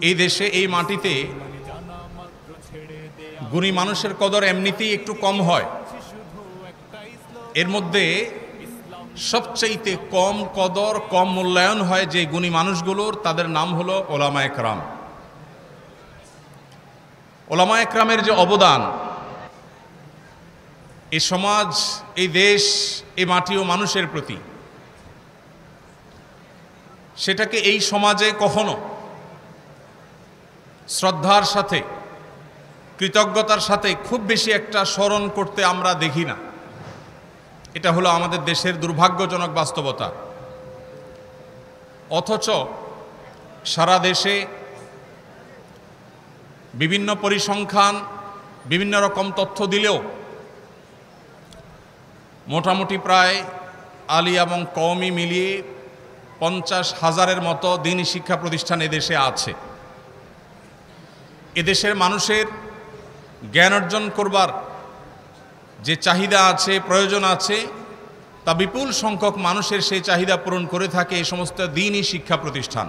এই দেশে এই মাটিতে গুণী মানুষের কদর এমনিতেই একটু কম হয়। এর মধ্যে সবচাইতে কম কদর, কম মূল্যায়ন হয় যে গুণী মানুষগুলোর, তাদের নাম হলো ওলামায়ে কেরাম। ওলামায়ে কেরামের যে অবদান এই সমাজ, এই দেশ, এই মাটি ও মানুষের প্রতি, সেটাকে এই সমাজে কখনো শ্রদ্ধার সাথে, কৃতজ্ঞতার সাথে খুব বেশি একটা স্মরণ করতে আমরা দেখি না। এটা হলো আমাদের দেশের দুর্ভাগ্যজনক বাস্তবতা। অথচ সারা দেশে বিভিন্ন পরিসংখ্যান, বিভিন্ন রকম তথ্য দিলেও মোটামুটি প্রায় আলী এবং কওমি মিলিয়ে 50,000-এর মতো দ্বীনি শিক্ষা প্রতিষ্ঠান এদেশে আছে। এদেশের মানুষের জ্ঞান অর্জন করবার যে চাহিদা আছে, প্রয়োজন আছে, তা বিপুল সংখ্যক মানুষের সেই চাহিদা পূরণ করে থাকে এই সমস্ত দ্বীনি শিক্ষা প্রতিষ্ঠান।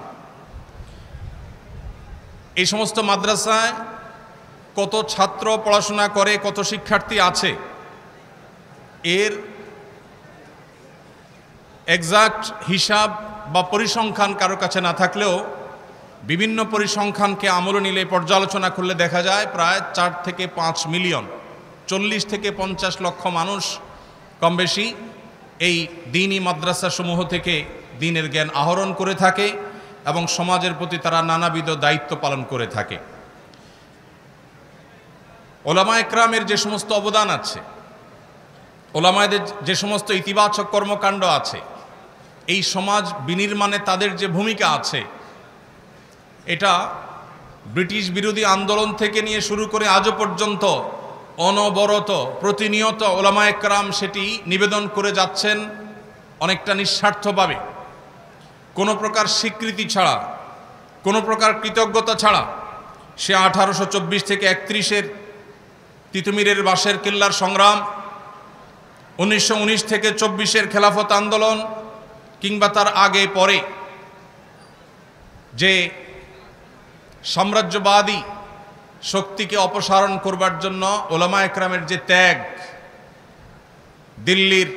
এই সমস্ত মাদ্রাসায় কত ছাত্র পড়াশোনা করে, কত শিক্ষার্থী আছে, এর এক্সাক্ট হিসাব বা পরিসংখ্যান কারো কাছে না থাকলেও বিভিন্ন পরিসংখ্যানকে আমলে নিলে, পর্যালোচনা করলে দেখা যায় প্রায় 4 থেকে 5 মিলিয়ন, 40 থেকে 50 লক্ষ মানুষ কম বেশি এই দ্বীনি মাদ্রাসাসমূহ থেকে দ্বীনের জ্ঞান আহরণ করে থাকে এবং সমাজের প্রতি তারা নানাবিধ দায়িত্ব পালন করে থাকে। ওলামায়ে কেরামের যে সমস্ত অবদান আছে, ওলামায়েদের যে সমস্ত ইতিবাচক কর্মকাণ্ড আছে, এই সমাজ বিনির্মাণে তাদের যে ভূমিকা আছে, এটা ব্রিটিশ বিরোধী আন্দোলন থেকে নিয়ে শুরু করে আজও পর্যন্ত অনবরত, প্রতিনিয়ত ওলামায়ে কেরাম সেটি নিবেদন করে যাচ্ছেন অনেকটা নিঃস্বার্থভাবে, কোনো প্রকার স্বীকৃতি ছাড়া, কোনো প্রকার কৃতজ্ঞতা ছাড়া। সে 1824 থেকে 31-এর তিতুমিরের বাঁশের কেল্লার সংগ্রাম, 1919 থেকে 24-এর খেলাফত আন্দোলন, কিংবা তার আগে পরে যে সাম্রাজ্যবাদী শক্তিকে অপসারণ করবার জন্য ওলামায়ে কেরামের যে ত্যাগ, দিল্লির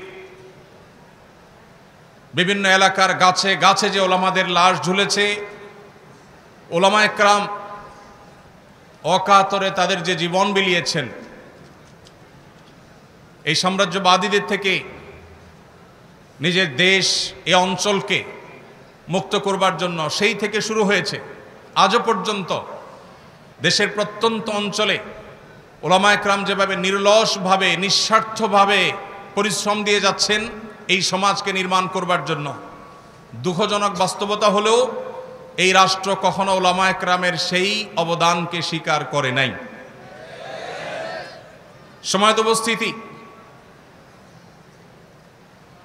বিভিন্ন এলাকার গাছে গাছে যে ওলামাদের লাশ ঝুলেছে, ওলামায়ে কেরাম অকাতরে তাদের যে জীবন বিলিয়েছেন এই সাম্রাজ্যবাদীদের থেকে নিজের দেশ, এই অঞ্চলকে মুক্ত করবার জন্য, সেই থেকে শুরু হয়েছে আজও পর্যন্ত দেশের প্রত্যন্ত অঞ্চলে ওলামায়ে কেরাম যেভাবে নির্লসভাবে, নিঃস্বার্থভাবে পরিশ্রম দিয়ে যাচ্ছেন এই সমাজকে নির্মাণ করবার জন্য। দুঃখজনক বাস্তবতা হলেও এই রাষ্ট্র কখনো ওলামায়ে কেরামের সেই অবদানকে স্বীকার করে নাই। সময়ত উপস্থিতি,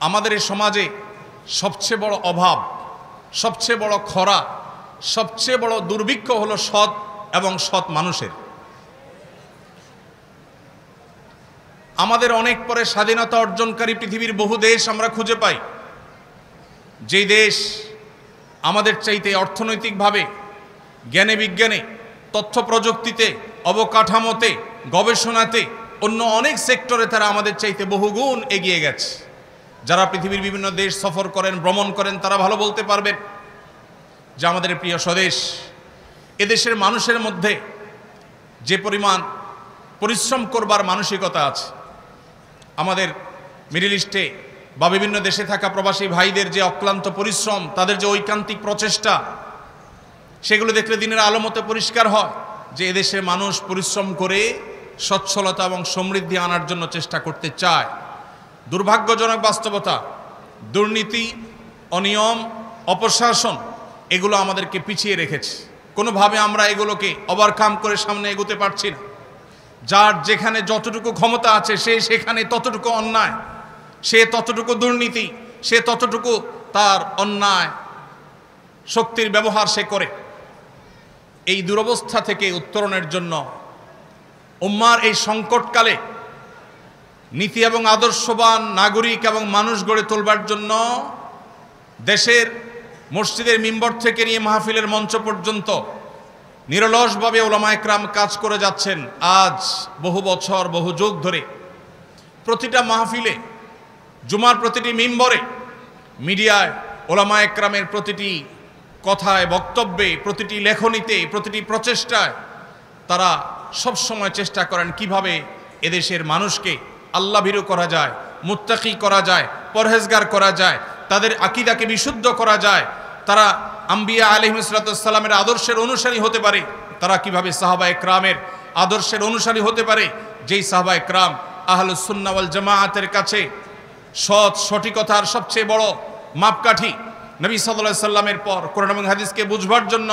আমাদের এই সমাজে সবচেয়ে বড় অভাব, সবচেয়ে বড় খরা, সবচেয়ে বড় দুর্ভিক্ষ হলো সৎ এবং সৎ মানুষের। আমাদের অনেক পরে স্বাধীনতা অর্জনকারী পৃথিবীর বহু দেশ আমরা খুঁজে পাই, যেই দেশ আমাদের চাইতে অর্থনৈতিকভাবে, জ্ঞানে বিজ্ঞানে, তথ্য প্রযুক্তিতে, অবকাঠামোতে, গবেষণাতে, অন্য অনেক সেক্টরে তারা আমাদের চাইতে বহুগুণ এগিয়ে গেছে। যারা পৃথিবীর বিভিন্ন দেশ সফর করেন, ভ্রমণ করেন, তারা ভালো বলতে পারবেন যে আমাদের প্রিয় স্বদেশ, এদেশের মানুষের মধ্যে যে পরিমাণ পরিশ্রম করবার মানসিকতা আছে, আমাদের মিডল ইস্টে বা বিভিন্ন দেশে থাকা প্রবাসী ভাইদের যে অক্লান্ত পরিশ্রম, তাদের যে ঐকান্তিক প্রচেষ্টা, সেগুলো দেখলে দিনের আলোমতে পরিষ্কার হয় যে এদেশের মানুষ পরিশ্রম করে সচ্ছলতা এবং সমৃদ্ধি আনার জন্য চেষ্টা করতে চায়। দুর্ভাগ্যজনক বাস্তবতা, দুর্নীতি, অনিয়ম, অপশাসন এগুলো আমাদেরকে পিছিয়ে রেখেছে। কোনোভাবে আমরা এগুলোকে ওভারকাম করে সামনে এগোতে পারছি না। যার যেখানে যতটুকু ক্ষমতা আছে সে সেখানে ততটুকু অন্যায়, সে ততটুকু দুর্নীতি, সে ততটুকু তার অন্যায় শক্তির ব্যবহার সে করে। এই দুরবস্থা থেকে উত্তরণের জন্য উম্মার এই সংকটকালে নীতি এবং আদর্শবান নাগরিক এবং মানুষ গড়ে তোলবার জন্য দেশের মসজিদের মিম্বর থেকে নিয়ে মাহফিলের মঞ্চ পর্যন্ত নিরলসভাবে উলামা একরাম কাজ করে যাচ্ছেন আজ বহু বছর বহু যুগ ধরে। প্রতিটা মাহফিলে, জুমার প্রতিটি মিম্বরে, মিডিয়ায় উলামা একরামের প্রতিটি কথায়, বক্তব্যে, প্রতিটি লেখনীতে, প্রতিটি প্রচেষ্টায় তারা সবসময় চেষ্টা করেন কিভাবে এদেশের মানুষকে আল্লাহভীরু করা যায়, মুত্তাকি করা যায়, পরহেজগার করা যায়, তাদের আকীদাকে বিশুদ্ধ করা যায়, তারা আম্বিয়া আলাইহিস সালামের আদর্শের অনুসারী হতে পারে, তারা কিভাবে সাহাবা একরামের আদর্শের অনুসারী হতে পারে, যেই সাহাবা একরাম আহলুস সুন্নাহ ওয়াল জামাআতের কাছে সঠিকতার সবচেয়ে বড় মাপকাঠি। নবী সাল্লাল্লাহু আলাইহি সাল্লামের পর কোরআন এবং হাদিসকে বুঝবার জন্য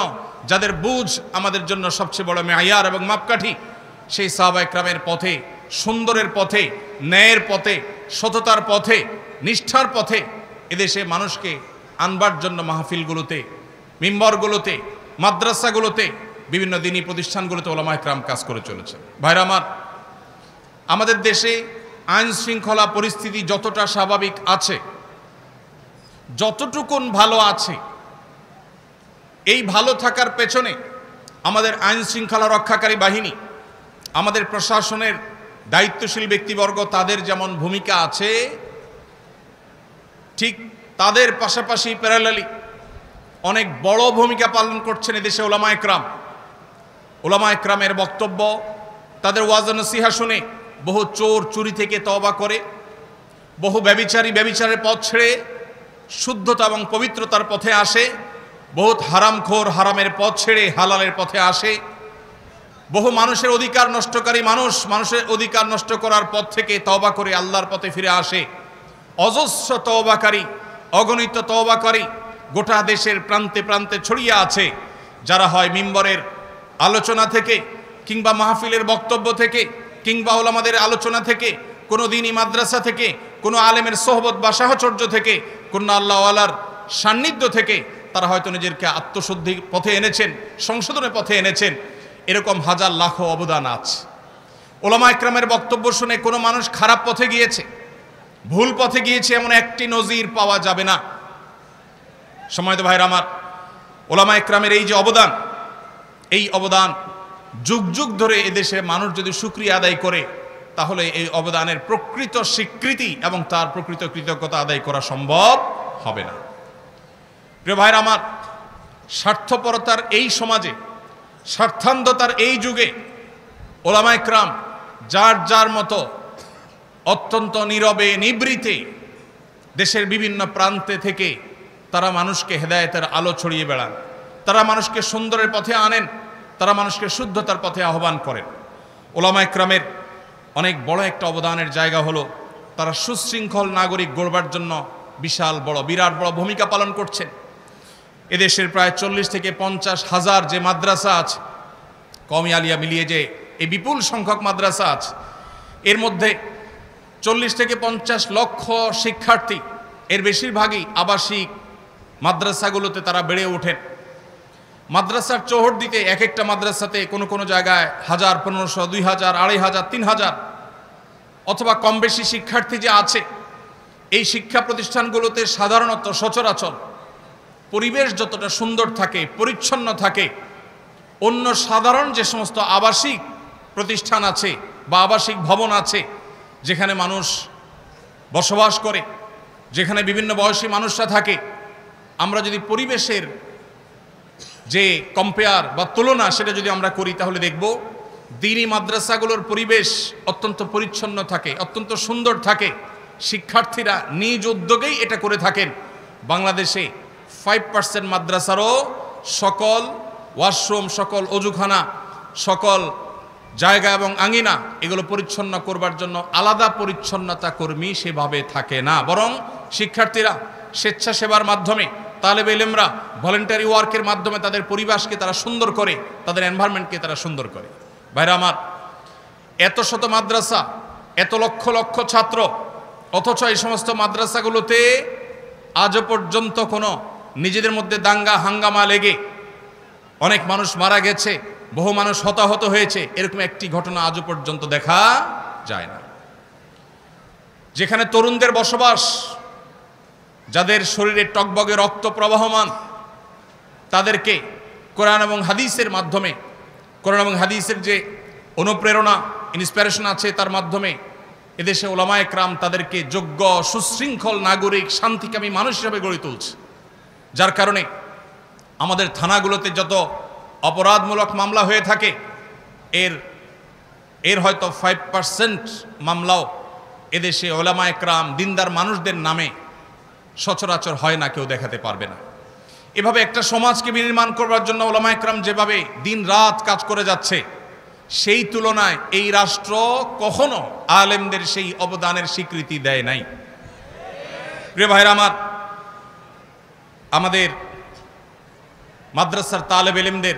যাদের বুঝ আমাদের জন্য সবচেয়ে বড় মেয়ার এবং মাপকাঠি, সেই সাহাবা একরামের পথে, সুন্দরের পথে, ন্যায়ের পথে, সততার পথে, নিষ্ঠার পথে এদেশে মানুষকে আনবার জন্য মাহফিলগুলোতে, মিম্বরগুলোতে, মাদ্রাসাগুলোতে, বিভিন্ন দ্বীনি প্রতিষ্ঠানগুলোতে উলামা একরাম কাজ করে চলেছেন। ভাইরা আমার, আমাদের দেশে আইন শৃঙ্খলা পরিস্থিতি যতটা স্বাভাবিক আছে, যতটুকুন ভালো আছে, এই ভালো থাকার পেছনে আমাদের আইন শৃঙ্খলা রক্ষাকারী বাহিনী, আমাদের প্রশাসনের দায়িত্বশীল ব্যক্তিবর্গ, তাদের যেমন ভূমিকা আছে, ঠিক তাদের পাশাপাশি প্যারালালি অনেক বড় ভূমিকা পালন করছেন এদেশে উলামা একরাম। উলামা একরামের বক্তব্য, তাদের ওয়াজ নসিহা শুনে বহু চোর চুরি থেকে তওবা করে, বহু ব্যভিচারী ব্যভিচারের পথ ছেড়ে শুদ্ধতা এবং পবিত্রতার পথে আসে, বহুত হারামখোর হারামের পথ ছেড়ে হালালের পথে আসে, বহু মানুষের অধিকার নষ্টকারী মানুষের অধিকার নষ্ট করার পথ থেকে তওবা করে আল্লাহর পথে ফিরে আসে। অজস্র তওবাকারী, অগণিত তওবাকারী গোটা দেশের প্রান্তে প্রান্তে ছড়িয়ে আছে, যারা হয় মিম্বরের আলোচনা থেকে, কিংবা মাহফিলের বক্তব্য থেকে, কিংবা ওলামাদের আলোচনা থেকে, কোনো দ্বীনি মাদ্রাসা থেকে, কোনো আলেমের সোহবত বা সাহচর্য থেকে, কোনো আল্লাহওয়ালার সান্নিধ্য থেকে তারা হয়তো নিজেকে আত্মশুদ্ধির পথে এনেছেন, সংশোধনের পথে এনেছেন। এরকম হাজার লাখো অবদান আছে। ওলামা একরামের বক্তব্য শুনে কোনো মানুষ খারাপ পথে গিয়েছে, ভুল পথে গিয়েছে, এমন একটি নজির পাওয়া যাবে না। সম্মানিত ভাইরা আমার, ওলামা একরামের এই যে অবদান, এই অবদান যুগ যুগ ধরে এদেশে মানুষ যদি শুকরিয়া আদায় করে, তাহলে এই অবদানের প্রকৃত স্বীকৃতি এবং তার প্রকৃত কৃতজ্ঞতা আদায় করা সম্ভব হবে না। প্রিয় ভাইরা আমার, স্বার্থপরতার এই সমাজে, স্বার্থান্ধতার এই যুগে ওলামা একরাম যার যার মতো অত্যন্ত নীরবে নিবৃতে দেশের বিভিন্ন প্রান্তে থেকে তারা মানুষকে হেদায়েতের আলো ছড়িয়ে বেড়ান, তারা মানুষকে সুন্দরের পথে আনেন, তারা মানুষকে শুদ্ধতার পথে আহ্বান করেন। ওলামা একরামের অনেক বড় একটা অবদানের জায়গা হলো তারা সুশৃঙ্খল নাগরিক গড়বার জন্য বিরাট বড় ভূমিকা পালন করছেন। এদেশের প্রায় 40 থেকে 50 হাজার যে মাদ্রাসা আছে, কওমি আলিয়া মিলিয়ে যে এই বিপুল সংখ্যক মাদ্রাসা আছে, এর মধ্যে 40 থেকে 50 লক্ষ শিক্ষার্থী, এর বেশিরভাগই আবাসিক মাদ্রাসাগুলোতে তারা বেড়ে ওঠেন। মাদ্রাসার চৌহদ্দিতে এক একটা মাদ্রাসাতে কোনো কোনো জায়গায় 1000, 1500, 2000, 2500, 3000 অথবা কম বেশি শিক্ষার্থী যে আছে, এই শিক্ষা প্রতিষ্ঠানগুলোতে সাধারণত সচরাচর পরিবেশ যতটা সুন্দর থাকে, পরিচ্ছন্ন থাকে, অন্য সাধারণ যে সমস্ত আবাসিক প্রতিষ্ঠান আছে বা আবাসিক ভবন আছে, যেখানে মানুষ বসবাস করে, যেখানে বিভিন্ন বয়সী মানুষরা থাকে, আমরা যদি পরিবেশের যে কম্পেয়ার বা তুলনা সেটা যদি আমরা করি, তাহলে দেখব দ্বীনি মাদ্রাসাগুলোর পরিবেশ অত্যন্ত পরিচ্ছন্ন থাকে, অত্যন্ত সুন্দর থাকে। শিক্ষার্থীরা নিজ উদ্যোগেই এটা করে থাকেন। বাংলাদেশে 5% মাদ্রাসারও সকল ওয়াশরুম, সকল অজুখানা, সকল জায়গা এবং আঙিনা এগুলো পরিচ্ছন্ন করবার জন্য আলাদা পরিচ্ছন্নতা কর্মী সেভাবে থাকে না, বরং শিক্ষার্থীরা স্বেচ্ছাসেবার মাধ্যমে, তালেবে ইলমরা ভলেন্টারি ওয়ার্কের মাধ্যমে তাদের পরিবেশকে তারা সুন্দর করে, তাদের এনভায়রনমেন্টকে তারা সুন্দর করে। ভাইরা আমার, এত শত মাদ্রাসা, এত লক্ষ লক্ষ ছাত্র, অথচ এই সমস্ত মাদ্রাসাগুলোতে আজও পর্যন্ত কোনো নিজেদের মধ্যে দাঙ্গা হাঙ্গামা লেগে অনেক মানুষ মারা গেছে, বহু মানুষ হতাহত হয়েছে, এরকম একটি ঘটনা আজও পর্যন্ত দেখা যায় না। যেখানে তরুণদের বসবাস, যাদের শরীরে টকবগে রক্ত প্রবাহমান, তাদেরকে কোরআন এবং হাদিসের মাধ্যমে, কোরআন এবং হাদিসের যে অনুপ্রেরণা ইন্সপিরেশন আছে তার মাধ্যমে এদেশে ওলামায়ে কেরাম তাদেরকে যোগ্য সুশৃঙ্খল নাগরিক শান্তিকামী মানুষ হিসেবে গড়ে তুলছে। যার কারণে আমাদের থানাগুলোতে যত অপরাধমূলক মামলা হয়ে থাকে এর হয়তো 5% মামলাও এদেশে ওলামায়ে কেরাম দিনদার মানুষদের নামে সচরাচর হয় না, কেউ দেখাতে পারবে না। এভাবে একটা সমাজকে বিনির্মাণ করবার জন্য ওলামায়ে কেরাম যেভাবে দিন রাত কাজ করে যাচ্ছে, সেই তুলনায় এই রাষ্ট্র কখনো আলেমদের সেই অবদানের স্বীকৃতি দেয় নাই। প্রিয় ভাইরা আমার, আমাদের মাদ্রাসার তালেব ইলমদের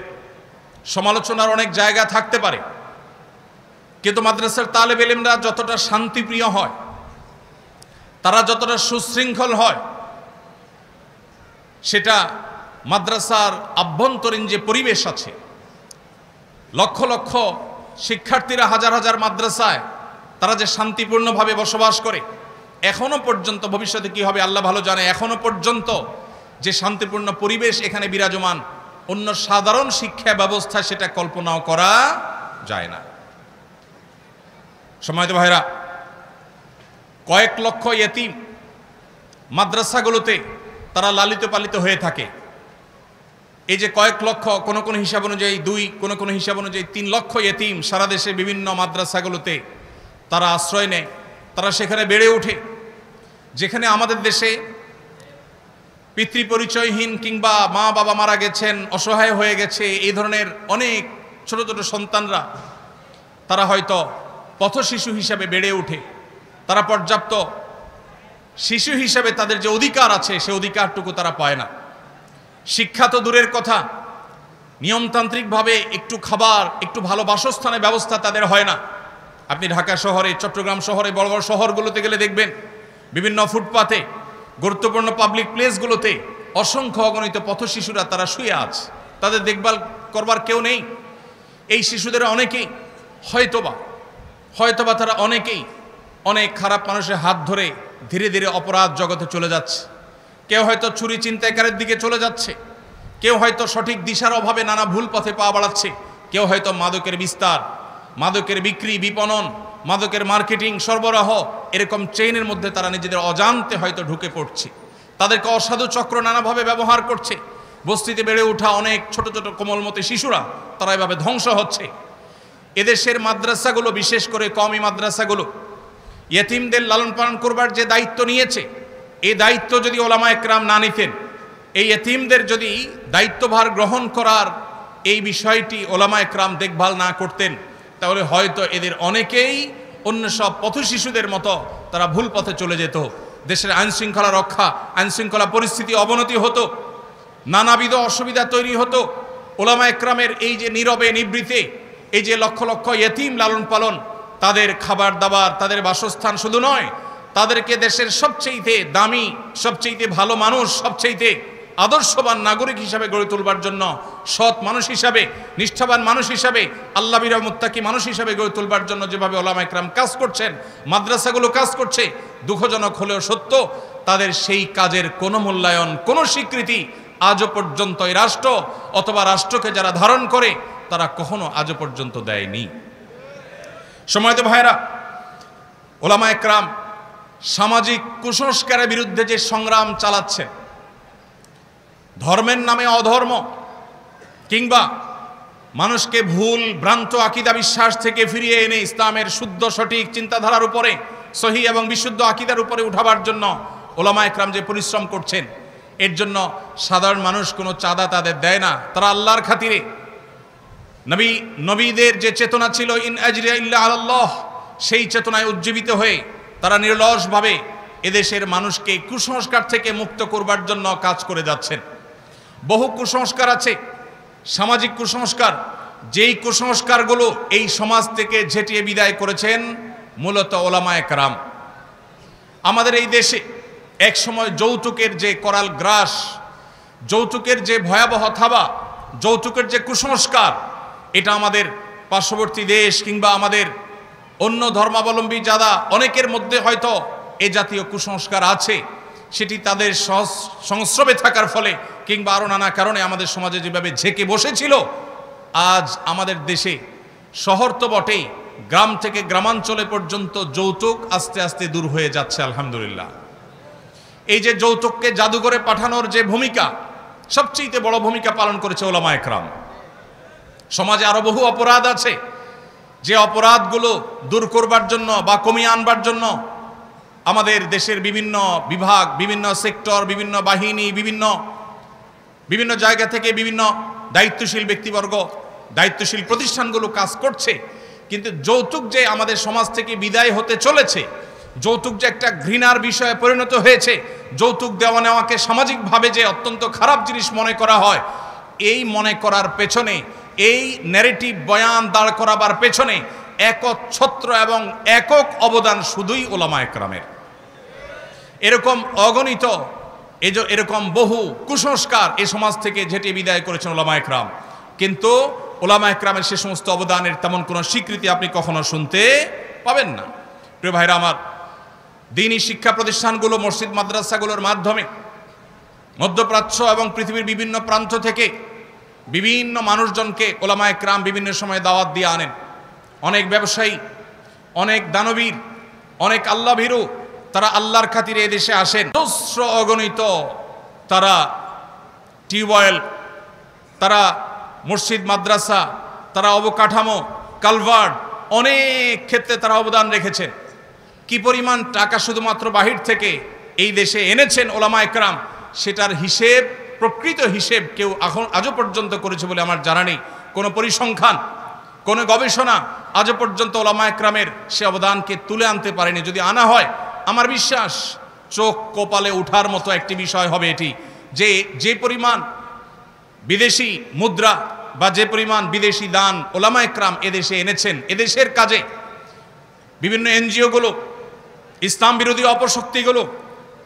সমালোচনার অনেক জায়গা থাকতে পারে, কিন্তু মাদ্রাসার তালেব ইলমরা যতটা শান্তিপ্রিয় হয়, তারা যতটা সুশৃঙ্খল হয়, সেটা মাদ্রাসার আভ্যন্তরীণ যে পরিবেশ আছে, লক্ষ লক্ষ শিক্ষার্থীরা হাজার হাজার মাদ্রাসায় তারা যে শান্তিপূর্ণভাবে বসবাস করে, এখনো পর্যন্ত, ভবিষ্যতে কি হবে আল্লাহ ভালো জানে, এখনো পর্যন্ত যে শান্তিপূর্ণ পরিবেশ এখানে বিরাজমান, অন্য সাধারণ শিক্ষা ব্যবস্থা সেটা কল্পনাও করা যায় না। সম্মানিত ভাইরা, কয়েক লক্ষ ইয়েতিম মাদ্রাসাগুলোতে তারা লালিত পালিত হয়ে থাকে। এই যে কয়েক লক্ষ, কোন কোন হিসাব অনুযায়ী 2, কোন কোন হিসাব অনুযায়ী 3 লক্ষ ইয়েতিম সারা দেশে বিভিন্ন মাদ্রাসাগুলোতে তারা আশ্রয় নেয়, তারা সেখানে বেড়ে ওঠে। যেখানে আমাদের দেশে পিতৃপরিচয়হীন কিংবা মা বাবা মারা গেছেন, অসহায় হয়ে গেছে, এই ধরনের অনেক ছোট ছোট সন্তানরা তারা হয়তো পথশিশু হিসাবে বেড়ে ওঠে। তারা পর্যাপ্ত শিশু হিসাবে তাদের যে অধিকার আছে সে অধিকারটুকু তারা পায় না। শিক্ষা তো দূরের কথা, নিয়মতান্ত্রিকভাবে একটু খাবার, একটু ভালো বাসস্থানের ব্যবস্থা তাদের হয় না। আপনি ঢাকা শহরে, চট্টগ্রাম শহরে, বড় বড় শহরগুলোতে গেলে দেখবেন বিভিন্ন ফুটপাতে, গুরুত্বপূর্ণ পাবলিক প্লেসগুলোতে অসংখ্য অগণিত পথশিশুরা তারা শুয়ে আছে, তাদের দেখভাল করবার কেউ নেই। এই শিশুদের অনেকেই হয়তোবা তারা অনেকেই অনেক খারাপ মানুষের হাত ধরে ধীরে ধীরে অপরাধ জগতে চলে যাচ্ছে। কেউ হয়তো চুরি ছিনতাইকারের দিকে চলে যাচ্ছে, কেউ হয়তো সঠিক দিশার অভাবে নানা ভুল পথে পা বাড়াচ্ছে, কেউ হয়তো মাদকের বিস্তার, মাদকের বিক্রি, বিপণন, মাদকের মার্কেটিং, সরবরাহ, এরকম চেইনের মধ্যে তারা নিজেদের অজান্তে হয়তো ঢুকে পড়ছে। তাদেরকে অসাধু চক্র নানাভাবে ব্যবহার করছে। বস্তিতে বেড়ে ওঠা অনেক ছোট ছোট কোমলমতি শিশুরা তারা এভাবে ধ্বংস হচ্ছে। এদেশের মাদ্রাসাগুলো, বিশেষ করে কওমি মাদ্রাসাগুলো, ইয়েতিমদের লালন পালন করবার যে দায়িত্ব নিয়েছে, এই দায়িত্ব যদি ওলামায়ে কেরাম না নিতেন, এই ইয়েতিমদের যদি দায়িত্বভার গ্রহণ করার এই বিষয়টি ওলামায়ে কেরাম দেখভাল না করতেন, তাহলে হয়তো এদের অনেকেই অন্য সব পথশিশুদের মতো তারা ভুল পথে চলে যেত। দেশের আইনশৃঙ্খলা রক্ষা, আইনশৃঙ্খলা পরিস্থিতি অবনতি হতো, নানাবিধ অসুবিধা তৈরি হতো। ওলামায়ে কেরামের এই যে নীরবে নিবৃতে এই যে লক্ষ লক্ষ ইয়েতিম লালন পালন, তাদের খাবার দাবার, তাদের বাসস্থান শুধু নয়, তাদেরকে দেশের সবচেয়ে দামি, সবচেয়ে ভালো মানুষ, সবচেয়ে আদর্শবান নাগরিক হিসাবে গড়ে তুলবার জন্য, সৎ মানুষ হিসাবে, নিষ্ঠাবান মানুষ হিসাবে, আল্লাহবিরা মুত্তাকি মানুষ হিসাবে গড়ে তুলবার জন্য যেভাবে ওলামায়ে কেরাম কাজ করছেন, মাদ্রাসাগুলো কাজ করছে, দুঃখজনক হলেও সত্য, তাদের সেই কাজের কোনো মূল্যায়ন, কোনো স্বীকৃতি আজও পর্যন্ত এই রাষ্ট্র অথবা রাষ্ট্রকে যারা ধারণ করে তারা কখনো আজও পর্যন্ত দেয়নি। সম্মানিত ভাইরা, ওলামায়ে কেরাম সামাজিক কুসংস্কারের বিরুদ্ধে যে সংগ্রাম চালাচ্ছেন, ধর্মের নামে অধর্ম কিংবা মানুষকে ভুল ভ্রান্ত আকীদা বিশ্বাস থেকে ফিরিয়ে এনে ইসলামের শুদ্ধ সঠিক চিন্তাধারার উপরে, সহি এবং বিশুদ্ধ আকীদার উপরে উঠাবার জন্য ওলামায়ে কেরাম যে পরিশ্রম করছেন, এর জন্য সাধারণ মানুষ কোনো চাঁদা তাদের দেয় না। তারা আল্লাহর খাতিরে, নবীদের যে চেতনা ছিল ইন আজরিয়া ইল্লা আলাল্লাহ, সেই চেতনায় উজ্জীবিত হয়ে তারা নিরলসভাবে এদেশের মানুষকে কুসংস্কার থেকে মুক্ত করবার জন্য কাজ করে যাচ্ছেন। বহু কুসংস্কার আছে, সামাজিক কুসংস্কার, যেই কুসংস্কারগুলো এই সমাজ থেকে ঝেঁটিয়ে বিদায় করেছেন মূলত ওলামায়ে কেরাম। আমাদের এই দেশে এক সময় যৌতুকের যে করাল গ্রাস, যৌতুকের যে ভয়াবহ থাবা, যৌতুকের যে কুসংস্কার, এটা আমাদের পার্শ্ববর্তী দেশ কিংবা আমাদের অন্য ধর্মাবলম্বী যারা অনেকের মধ্যে হয়তো এ জাতীয় কুসংস্কার আছে, সেটি তাদের সংস্রবে থাকার ফলে কিংবা আরও নানা কারণে আমাদের সমাজে যেভাবে ঝেঁকে বসেছিল, আজ আমাদের দেশে শহর তো বটেই, গ্রাম থেকে গ্রামাঞ্চলে পর্যন্ত যৌতুক আস্তে আস্তে দূর হয়ে যাচ্ছে আলহামদুলিল্লাহ। এই যে যৌতুককে জাদুঘরে পাঠানোর যে ভূমিকা, সবচেয়ে বড় ভূমিকা পালন করেছে ওলামায়ে কেরাম। সমাজে আরো বহু অপরাধ আছে, যে অপরাধগুলো দূর করবার জন্য বা কমিয়ে আনবার জন্য আমাদের দেশের বিভিন্ন বিভাগ, বিভিন্ন সেক্টর, বিভিন্ন বাহিনী, বিভিন্ন জায়গা থেকে বিভিন্ন দায়িত্বশীল ব্যক্তিবর্গ, দায়িত্বশীল প্রতিষ্ঠানগুলো কাজ করছে। কিন্তু যৌতুক যে আমাদের সমাজ থেকে বিদায় হতে চলেছে, যৌতুক যে একটা ঘৃণার বিষয়ে পরিণত হয়েছে, যৌতুক দেওয়া নেওয়াকে সামাজিকভাবে যে অত্যন্ত খারাপ জিনিস মনে করা হয়, এই মনে করার পেছনে, এই ন্যারেটিভ বয়ান দাঁড় করাবার পেছনে একচ্ছত্র এবং একক অবদান শুধুই ওলামায়ে কেরামের। এরকম অগণিত এরকম বহু কুসংস্কার এই সমাজ থেকে ঝেঁটে বিদায় করেছেন ওলামায়ে কেরাম। কিন্তু ওলামায়ে কেরামের সে সমস্ত অবদানের তেমন কোনো স্বীকৃতি আপনি কখনো শুনতে পাবেন না। প্রিয় ভাইরা আমার, দ্বীনি শিক্ষা প্রতিষ্ঠানগুলো, মসজিদ মাদ্রাসাগুলোর মাধ্যমে মধ্যপ্রাচ্য এবং পৃথিবীর বিভিন্ন প্রান্ত থেকে বিভিন্ন মানুষজনকে ওলামায়ে কেরাম বিভিন্ন সময় দাওয়াত দিয়ে আনেন। অনেক ব্যবসায়ী, অনেক দানবীর, অনেক আল্লাহ ভীরু, তারা আল্লাহর খাতিরে এদেশে আসেন। অজস্র অগণিত তারা টিউবওয়েল, তারা মসজিদ মাদ্রাসা, তারা অবকাঠামো, কালভার্ট, অনেক ক্ষেত্রে তারা অবদান রেখেছেন। কি পরিমাণ টাকা শুধুমাত্র বাহির থেকে এই দেশে এনেছেন ওলামায়ে কেরাম, সেটার হিসেব, প্রকৃত হিসেব কেউ আজও পর্যন্ত করেছে বলে আমার জানা নেই। কোনো পরিসংখ্যান, কোনো গবেষণা আজও পর্যন্ত ওলামায়ে কেরামের সে অবদানকে তুলে আনতে পারেনি। যদি আনা হয়, আমার বিশ্বাস চোখ কপালে ওঠার মতো একটি বিষয় হবে এটি, যে পরিমাণ বিদেশি মুদ্রা বা যে পরিমাণ বিদেশি দান ওলামায়ে কেরাম এদেশে এনেছেন, এদেশের কাজে বিভিন্ন এনজিওগুলো, ইসলাম বিরোধী অপশক্তিগুলো,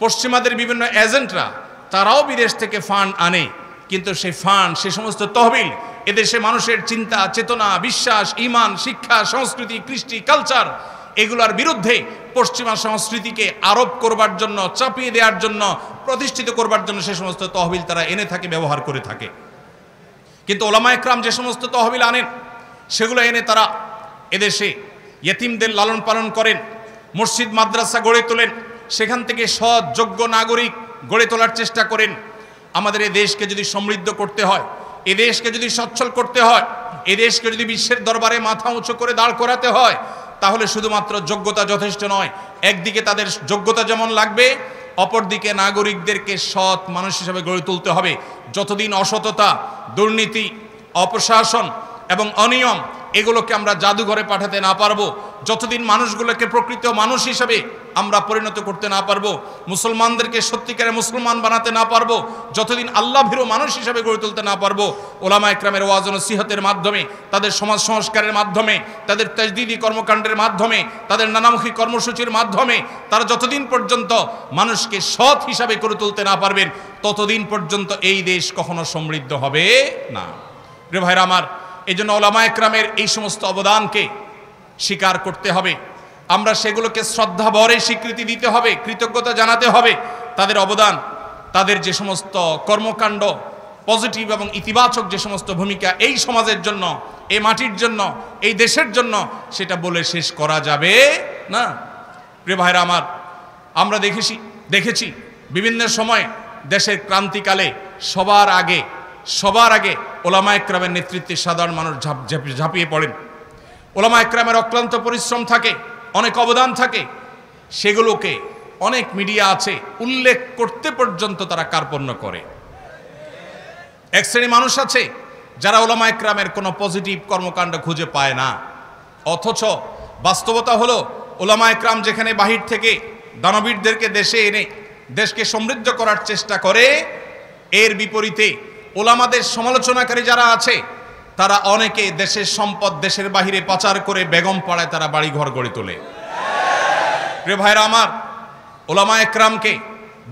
পশ্চিমাদের বিভিন্ন এজেন্টরা, তারাও বিদেশ থেকে ফান্ড আনে। কিন্তু সেই ফান্ড, সে সমস্ত তহবিল এদেশে মানুষের চিন্তা, চেতনা, বিশ্বাস, ঈমান, শিক্ষা, সংস্কৃতি, কৃষ্টি, কালচার, এগুলোর বিরুদ্ধে পশ্চিমা সংস্কৃতিকে আরোপ করবার জন্য, চাপিয়ে দেওয়ার জন্য, প্রতিষ্ঠিত করবার জন্য সে সমস্ত তহবিল তারা এনে থাকে, ব্যবহার করে থাকে। কিন্তু ওলামায়ে কেরাম যে সমস্ত তহবিল আনেন, সেগুলো এনে তারা এদেশে ইয়েতিমদের লালন পালন করেন, মসজিদ মাদ্রাসা গড়ে তোলেন, সেখান থেকে সৎ যোগ্য নাগরিক গড়ে তোলার চেষ্টা করেন। আমাদের এই দেশকে যদি সমৃদ্ধ করতে হয়, এ দেশকে যদি সচ্ছল করতে হয়, এ দেশকে যদি বিশ্বের দরবারে মাথা উঁচু করে দাঁড় করাতে হয়, তাহলে শুধুমাত্র যোগ্যতা যথেষ্ট নয়। একদিকে তাদের যোগ্যতা যেমন লাগবে, অপরদিকে নাগরিকদেরকে সৎ মানুষ হিসেবে গড়ে তুলতে হবে। যতদিন অসততা, দুর্নীতি, অপশাসন এবং অনিয়ম এগুলোকে আমরা জাদুঘরে পাঠাতে না পারবো, যতদিন মানুষগুলোকে প্রকৃত মানুষ হিসেবে আমরা পরিণত করতে না পারবো, মুসলমানদেরকে সত্যিকারে মুসলমান বানাতে না পারবো, যতদিন আল্লাহ ভীরু মানুষ হিসেবে গড়ে তুলতে না পারবো, ওলামায়ে কেরামের ওয়াজ ও নসিহতের মাধ্যমে, তাদের সমাজ সংস্কারের মাধ্যমে, তাদের তাজদীদি কর্মকাণ্ডের মাধ্যমে, তাদের নানামুখী কর্মসূচির মাধ্যমে তারা যতদিন পর্যন্ত মানুষকে সৎ হিসাবে গড়ে তুলতে না পারবেন, ততদিন পর্যন্ত এই দেশ কখনো সমৃদ্ধ হবে না। প্রিয় ভাইরা আমার, এই জন্য ওলামায়ে কেরামের এই সমস্ত অবদানকে স্বীকার করতে হবে। আমরা সেগুলোকে শ্রদ্ধা ভরে স্বীকৃতি দিতে হবে, কৃতজ্ঞতা জানাতে হবে। তাদের অবদান, তাদের যে সমস্ত কর্মকাণ্ড, পজিটিভ এবং ইতিবাচক যে সমস্ত ভূমিকা এই সমাজের জন্য, এই মাটির জন্য, এই দেশের জন্য, সেটা বলে শেষ করা যাবে না। প্রিয় ভাইরা আমার, আমরা দেখেছি বিভিন্ন সময় দেশের ক্রান্তিকালে সবার আগে ওলামায়ে কেরামের নেতৃত্বে সাধারণ মানুষ ঝাঁপিয়ে পড়েন। ওলামায়ে কেরামের অক্লান্ত পরিশ্রম থাকে, অনেক অবদান থাকে, সেগুলোকে অনেক মিডিয়া আছে উল্লেখ করতে পর্যন্ত তারা কার্পণ্য করে। এক শ্রেণী মানুষ আছে যারা ওলামায়ে কেরামের কোনো পজিটিভ কর্মকাণ্ড খুঁজে পায় না। অথচ বাস্তবতা হলো, ওলামায়ে কেরাম যেখানে বাহির থেকে দানবীরদেরকে দেশে এনে দেশকে সমৃদ্ধ করার চেষ্টা করে, এর বিপরীতে ওলামাদের সমালোচনাকারী যারা আছে, তারা অনেকে দেশের সম্পদ দেশের বাহিরে পাচার করে বেগম পাড়ায় তারা বাড়িঘর গড়ে তোলে। প্রিয় ভাইরা আমার, ওলামায়ে কেরামকে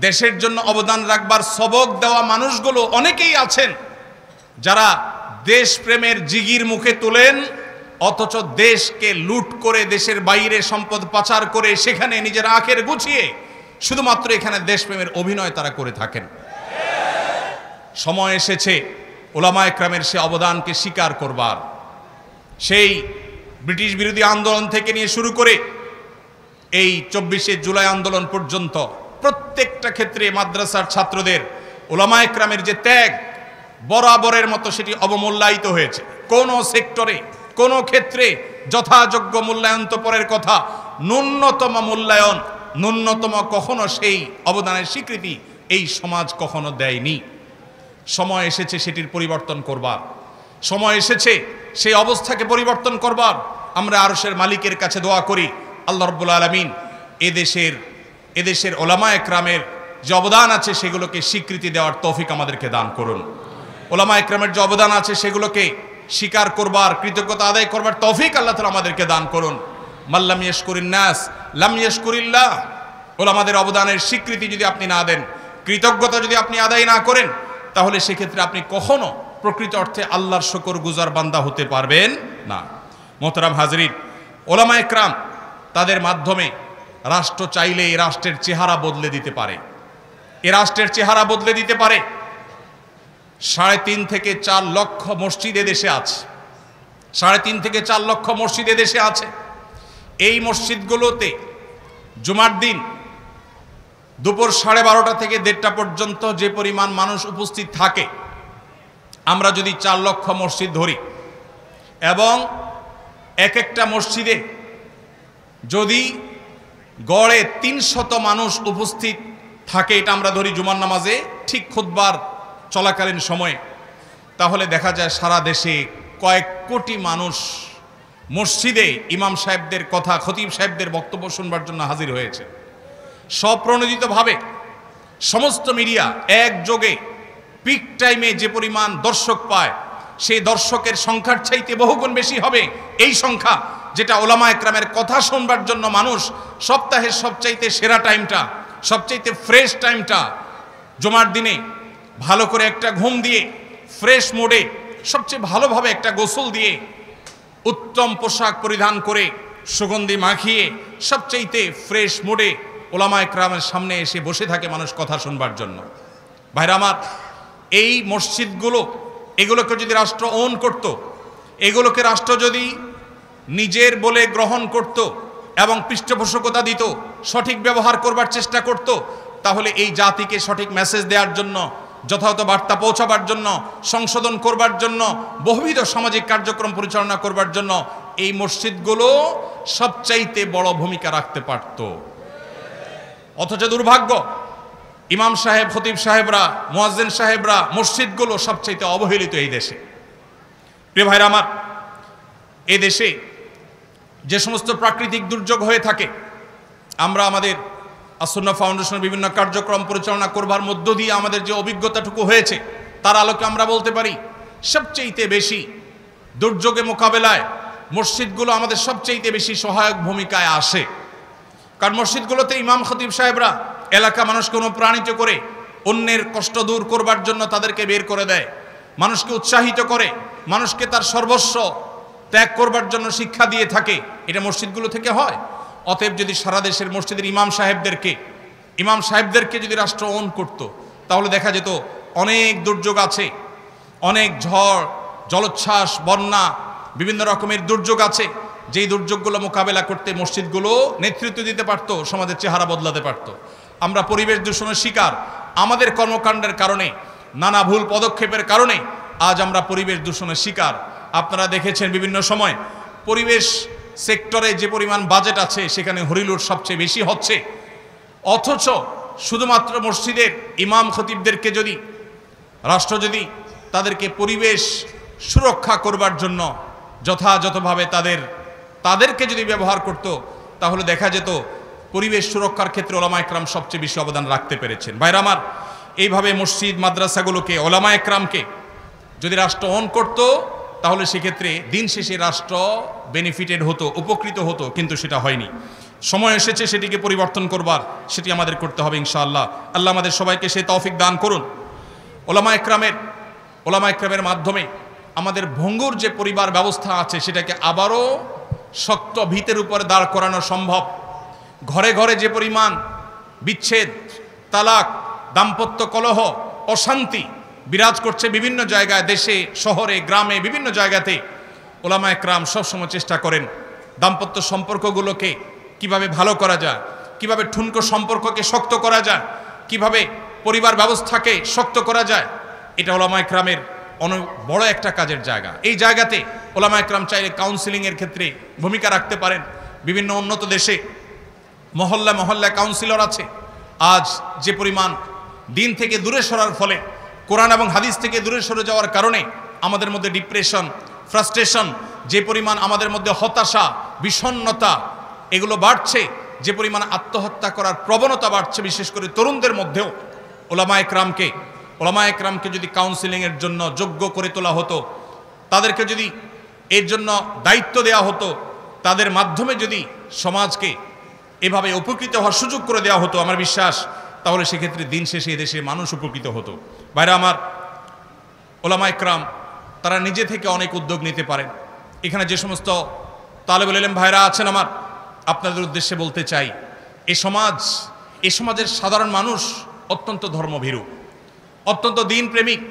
দেশের জন্য অবদান রাখবার সবক দেওয়া মানুষগুলো অনেকেই আছেন যারা দেশপ্রেমের জিগির মুখে তোলেন, অথচ দেশকে লুট করে দেশের বাইরে সম্পদ পাচার করে সেখানে নিজের আখের গুছিয়ে শুধুমাত্র এখানে দেশপ্রেমের অভিনয় তারা করে থাকেন। সময় এসেছে উলামায়ে কেরামের সে অবদানকে স্বীকার করবার। সেই ব্রিটিশ বিরোধী আন্দোলন থেকে নিয়ে শুরু করে এই 24শে জুলাই আন্দোলন পর্যন্ত প্রত্যেকটা ক্ষেত্রে মাদ্রাসার ছাত্রদের উলামায়ে কেরামের যে ত্যাগ বরাবরের মতো সেটি অবমূল্যায়িত হয়েছে। কোন সেক্টরে কোন ক্ষেত্রে যথাযোগ্য মূল্যায়ন তো পরের কথা, ন্যূনতম মূল্যায়ন, ন্যূনতম কখনো সেই অবদানের স্বীকৃতি এই সমাজ কখনো দেয়নি। সময় এসেছে সেটির পরিবর্তন করবার, সময় এসেছে সেই অবস্থাকে পরিবর্তন করবার। আমরা আরশের মালিকের কাছে দোয়া করি, আল্লাহ রাব্বুল আলামিন এদেশের উলামায়ে কেরামের যে অবদান আছে সেগুলোকে স্বীকৃতি দেওয়ার তৌফিক আমাদেরকে দান করুন। উলামায়ে কেরামের যে অবদান আছে সেগুলোকে স্বীকার করবার, কৃতজ্ঞতা আদায় করবার তৌফিক আল্লাহ তাআলা আমাদেরকে দান করুন। মাল্লাম ইয়াশকুরিন নাস লাম ইয়াশকুরিল্লাহ। উলামাদের অবদানের স্বীকৃতি যদি আপনি না দেন, কৃতজ্ঞতা যদি আপনি আদায় না করেন, তাহলে সেক্ষেত্রে আপনি কখনো প্রকৃত অর্থে আল্লাহর শুকরগুজার বান্দা হতে পারবেন না। মোহতারাম হাজরিন, উলামায়ে কেরাম তাদের মাধ্যমে রাষ্ট্র চাইলে এই রাষ্ট্রের চেহারা বদলে দিতে পারে। এ রাষ্ট্রের চেহারা বদলে দিতে পারে। 3.5 থেকে 4 লক্ষ মসজিদ দেশে আছে। 3.5 থেকে 4 লক্ষ মসজিদ দেশে আছে। এই মসজিদগুলোতে জুমার দিন দুপুর 12:30 থেকে 1:30 পর্যন্ত যে পরিমাণ মানুষ উপস্থিত থাকে, আমরা যদি 4 লক্ষ মসজিদ ধরি এবং এক একটা মসজিদে যদি গড়ে 300 মানুষ উপস্থিত থাকে, এটা আমরা ধরি জুমার নামাজে ঠিক খুতবার চলাকালীন সময়ে, তাহলে দেখা যায় সারা দেশে কয়েক কোটি মানুষ মসজিদে ইমাম সাহেবদের কথা, খতিব সাহেবদের বক্তব্য শুনবার জন্য হাজির হয়েছে। স্বপ্রণোদিতভাবে সমস্ত মিডিয়া একযোগে পিক টাইমে যে পরিমাণ দর্শক পায়, সেই দর্শকের সংখ্যার চাইতে বহুগুণ বেশি হবে এই সংখ্যা, যেটা উলামায়ে কেরামের কথা শুনবার জন্য মানুষ সপ্তাহের সবচাইতে সেরা টাইমটা, সবচাইতে ফ্রেশ টাইমটা জুমার দিনে ভালো করে একটা ঘুম দিয়ে ফ্রেশ মোডে সবচেয়ে ভালোভাবে একটা গোসল দিয়ে উত্তম পোশাক পরিধান করে সুগন্ধি মাখিয়ে সবচাইতে ফ্রেশ মোডে উলামায়ে কেরামের সামনে এসে বসে থাকে মানুষ কথা শুনবার জন্য। ভাইরা আমার, এই মসজিদগুলো এগুলোকে যদি রাষ্ট্র ওন করত, এগুলোকে রাষ্ট্র যদি নিজের বলে গ্রহণ করত এবং পৃষ্ঠপোষকতা দিত, সঠিক ব্যবহার করবার চেষ্টা করত, তাহলে এই জাতিকে সঠিক মেসেজ দেওয়ার জন্য, যথাযথ বার্তা পৌঁছাবার জন্য, সংশোধন করবার জন্য, বহুবিধ সামাজিক কার্যক্রম পরিচালনা করবার জন্য এই মসজিদগুলো সবচাইতে বড় ভূমিকা রাখতে পারত। অথচ দুর্ভাগ্য, ইমাম সাহেব, খতিব সাহেবরা, মুয়াজ্জিন সাহেবরা, মসজিদগুলো সবচাইতে অবহেলিত এই দেশে। প্রিয় ভাইরা আমার, এই দেশে যে সমস্ত প্রাকৃতিক দুর্যোগ হয়ে থাকে, আমরা আমাদের আসুন্নাহ ফাউন্ডেশনের বিভিন্ন কার্যক্রম পরিচালনা করবার মধ্য দিয়ে আমাদের যে অভিজ্ঞতাটুকু হয়েছে তার আলোকে আমরা বলতে পারি, সবচাইতে বেশি দুর্যোগে মোকাবেলায় মসজিদগুলো আমাদের সবচাইতে বেশি সহায়ক ভূমিকায় আসে। কারণ মসজিদগুলোতে ইমাম খতিব সাহেবরা এলাকা মানুষকে অনুপ্রাণিত করে অন্যের কষ্ট দূর করবার জন্য তাদেরকে বের করে দেয়, মানুষকে উৎসাহিত করে, মানুষকে তার সর্বস্ব ত্যাগ করবার জন্য শিক্ষা দিয়ে থাকে। এটা মসজিদগুলো থেকে হয়। অতএব যদি সারা দেশের মসজিদের ইমাম সাহেবদেরকে যদি রাষ্ট্র ওন করত, তাহলে দেখা যেত অনেক দুর্যোগ আছে, অনেক ঝড়, জলোচ্ছ্বাস, বন্যা, বিভিন্ন রকমের দুর্যোগ আছে, যেই দুর্যোগগুলো মোকাবেলা করতে মসজিদগুলো নেতৃত্ব দিতে পারত, সমাজের চেহারা বদলাতে পারত। আমরা পরিবেশ দূষণের শিকার, আমাদের কর্মকাণ্ডের কারণে, নানা ভুল পদক্ষেপের কারণে আজ আমরা পরিবেশ দূষণের শিকার। আপনারা দেখেছেন বিভিন্ন সময় পরিবেশ সেক্টরে যে পরিমাণ বাজেট আছে সেখানে হরিলুট সবচেয়ে বেশি হচ্ছে। অথচ শুধুমাত্র মসজিদের ইমাম খতিবদেরকে যদি রাষ্ট্র যদি তাদেরকে পরিবেশ সুরক্ষা করবার জন্য যথাযথভাবে তাদেরকে যদি ব্যবহার করত, তাহলে দেখা যেত পরিবেশ সুরক্ষার ক্ষেত্রে উলামায়ে কেরাম সবচেয়ে বেশি অবদান রাখতে পেরেছেন। ভাইরা আমার, এইভাবে মসজিদ মাদ্রাসাগুলোকে, উলামায়ে কেরামকে যদি রাষ্ট্র অন করত, তাহলে সেক্ষেত্রে দিন শেষে রাষ্ট্র বেনিফিটেড হতো, উপকৃত হতো, কিন্তু সেটা হয়নি। সময় এসেছে সেটিকে পরিবর্তন করবার, সেটি আমাদের করতে হবে ইনশাআল্লাহ। আল্লাহ আমাদের সবাইকে সেই তৌফিক দান করুন। উলামায়ে কেরামের মাধ্যমে আমাদের ভঙ্গুর যে পরিবার ব্যবস্থা আছে সেটাকে আবারও শক্ত ভিতের উপরে দাঁড় করানো সম্ভব। ঘরে ঘরে যে পরিমাণ বিচ্ছেদ, তালাক, দাম্পত্য কলহ, অশান্তি বিরাজ করছে বিভিন্ন জায়গায়, দেশে, শহরে, গ্রামে, বিভিন্ন জায়গাতে। ওলামা একরাম সবসময় চেষ্টা করেন দাম্পত্য সম্পর্কগুলোকে কিভাবে ভালো করা যায়, কিভাবে ঠুনকো সম্পর্ককে শক্ত করা যায়, কিভাবে পরিবার ব্যবস্থাকে শক্ত করা যায়। এটা ওলামা একরামের অনেক বড় একটা কাজের জায়গা। এই জায়গাতে ওলামা একরাম চাইলে কাউন্সিলিংয়ের ক্ষেত্রে ভূমিকা রাখতে পারেন। বিভিন্ন উন্নত দেশে মহল্লা মহল্লা কাউন্সিলর আছে। আজ যে পরিমাণ দিন থেকে দূরে সরার ফলে, কোরআন এবং হাদিস থেকে দূরে সরে যাওয়ার কারণে আমাদের মধ্যে ডিপ্রেশন, ফ্রাস্ট্রেশন, যে পরিমাণ আমাদের মধ্যে হতাশা, বিষণ্ণতা এগুলো বাড়ছে, যে পরিমাণ আত্মহত্যা করার প্রবণতা বাড়ছে বিশেষ করে তরুণদের মধ্যেও, ওলামা একরামকে যদি কাউন্সিলিংয়ের জন্য যোগ্য করে তোলা হতো, তাদেরকে যদি এর জন্য দায়িত্ব দেওয়া হতো, তাদের মাধ্যমে যদি সমাজকে এভাবে উপকৃত হওয়ার সুযোগ করে দেওয়া হতো, আমার বিশ্বাস তাহলে সেক্ষেত্রে দিন শেষে এদেশে মানুষ উপকৃত হতো। ভাইরা আমার, ওলামা একরাম তারা নিজে থেকে অনেক উদ্যোগ নিতে পারেন। এখানে যে সমস্ত তালেবুল ইলম ভাইরা আছেন, আমার আপনাদের উদ্দেশ্যে বলতে চাই, এই সমাজের সাধারণ মানুষ অত্যন্ত ধর্মভীরু, অত্যন্ত দিনপ্রেমিক।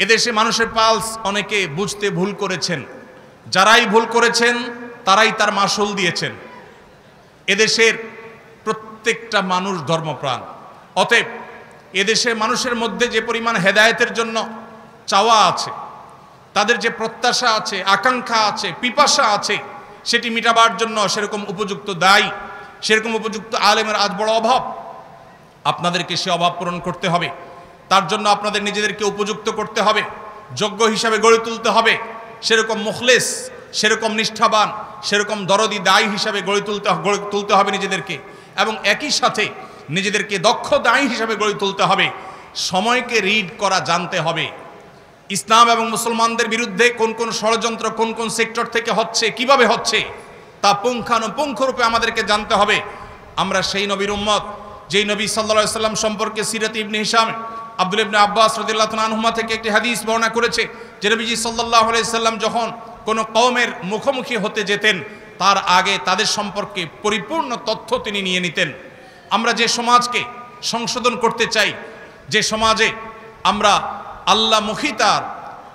এদেশে মানুষের পালস অনেকে বুঝতে ভুল করেছেন, যারাই ভুল করেছেন তারাই তার মাসুল দিয়েছেন। এদেশের প্রত্যেকটা মানুষ ধর্মপ্রাণ। অতএব এদেশের মানুষের মধ্যে যে পরিমাণ হেদায়েতের জন্য চাওয়া আছে, তাদের যে প্রত্যাশা আছে, আকাঙ্ক্ষা আছে, পিপাসা আছে, সেটি মিটাবার জন্য সেরকম উপযুক্ত দায়ী, সেরকম উপযুক্ত আলেমের আজ বড় অভাব। আপনাদেরকে সে অভাব পূরণ করতে হবে। তার জন্য আপনাদের নিজেদেরকে উপযুক্ত করতে হবে, যোগ্য হিসাবে গড়ে তুলতে হবে, সেরকম মুখলেস, সেরকম নিষ্ঠাবান, সেরকম দরদি দায়ী হিসাবে গড়ে তুলতে হবে নিজেদেরকে। এবং একই সাথে নিজেদেরকে দক্ষ দায়ী হিসাবে গড়ে তুলতে হবে। সময়কে রিড করা জানতে হবে। ইসলাম এবং মুসলমানদের বিরুদ্ধে কোন কোন ষড়যন্ত্র কোন কোন সেক্টর থেকে হচ্ছে, কিভাবে হচ্ছে, তা পুঙ্খানুপুঙ্খরূপে আমাদেরকে জানতে হবে। আমরা সেই নবীর উম্মত, যেই নবী সাল্লাল্লাহু আলাইহি সাল্লাম সম্পর্কে সিরাত ইবনে হিশাম আব্দুল্লাহ ইবনে আব্বাস রাদিয়াল্লাহু তাআলা আনহুমা থেকে একটি হাদিস বর্ণনা করেছে যে নবীজি সাল্লাল্লাহু আলাইহি সাল্লাম যখন কোনো কওমের মুখোমুখি হতে যেতেন, তার আগে তাদের সম্পর্কে পরিপূর্ণ তথ্য তিনি নিয়ে নিতেন। আমরা যে সমাজকে সংশোধন করতে চাই, যে সমাজে আমরা আল্লাহমুখিতার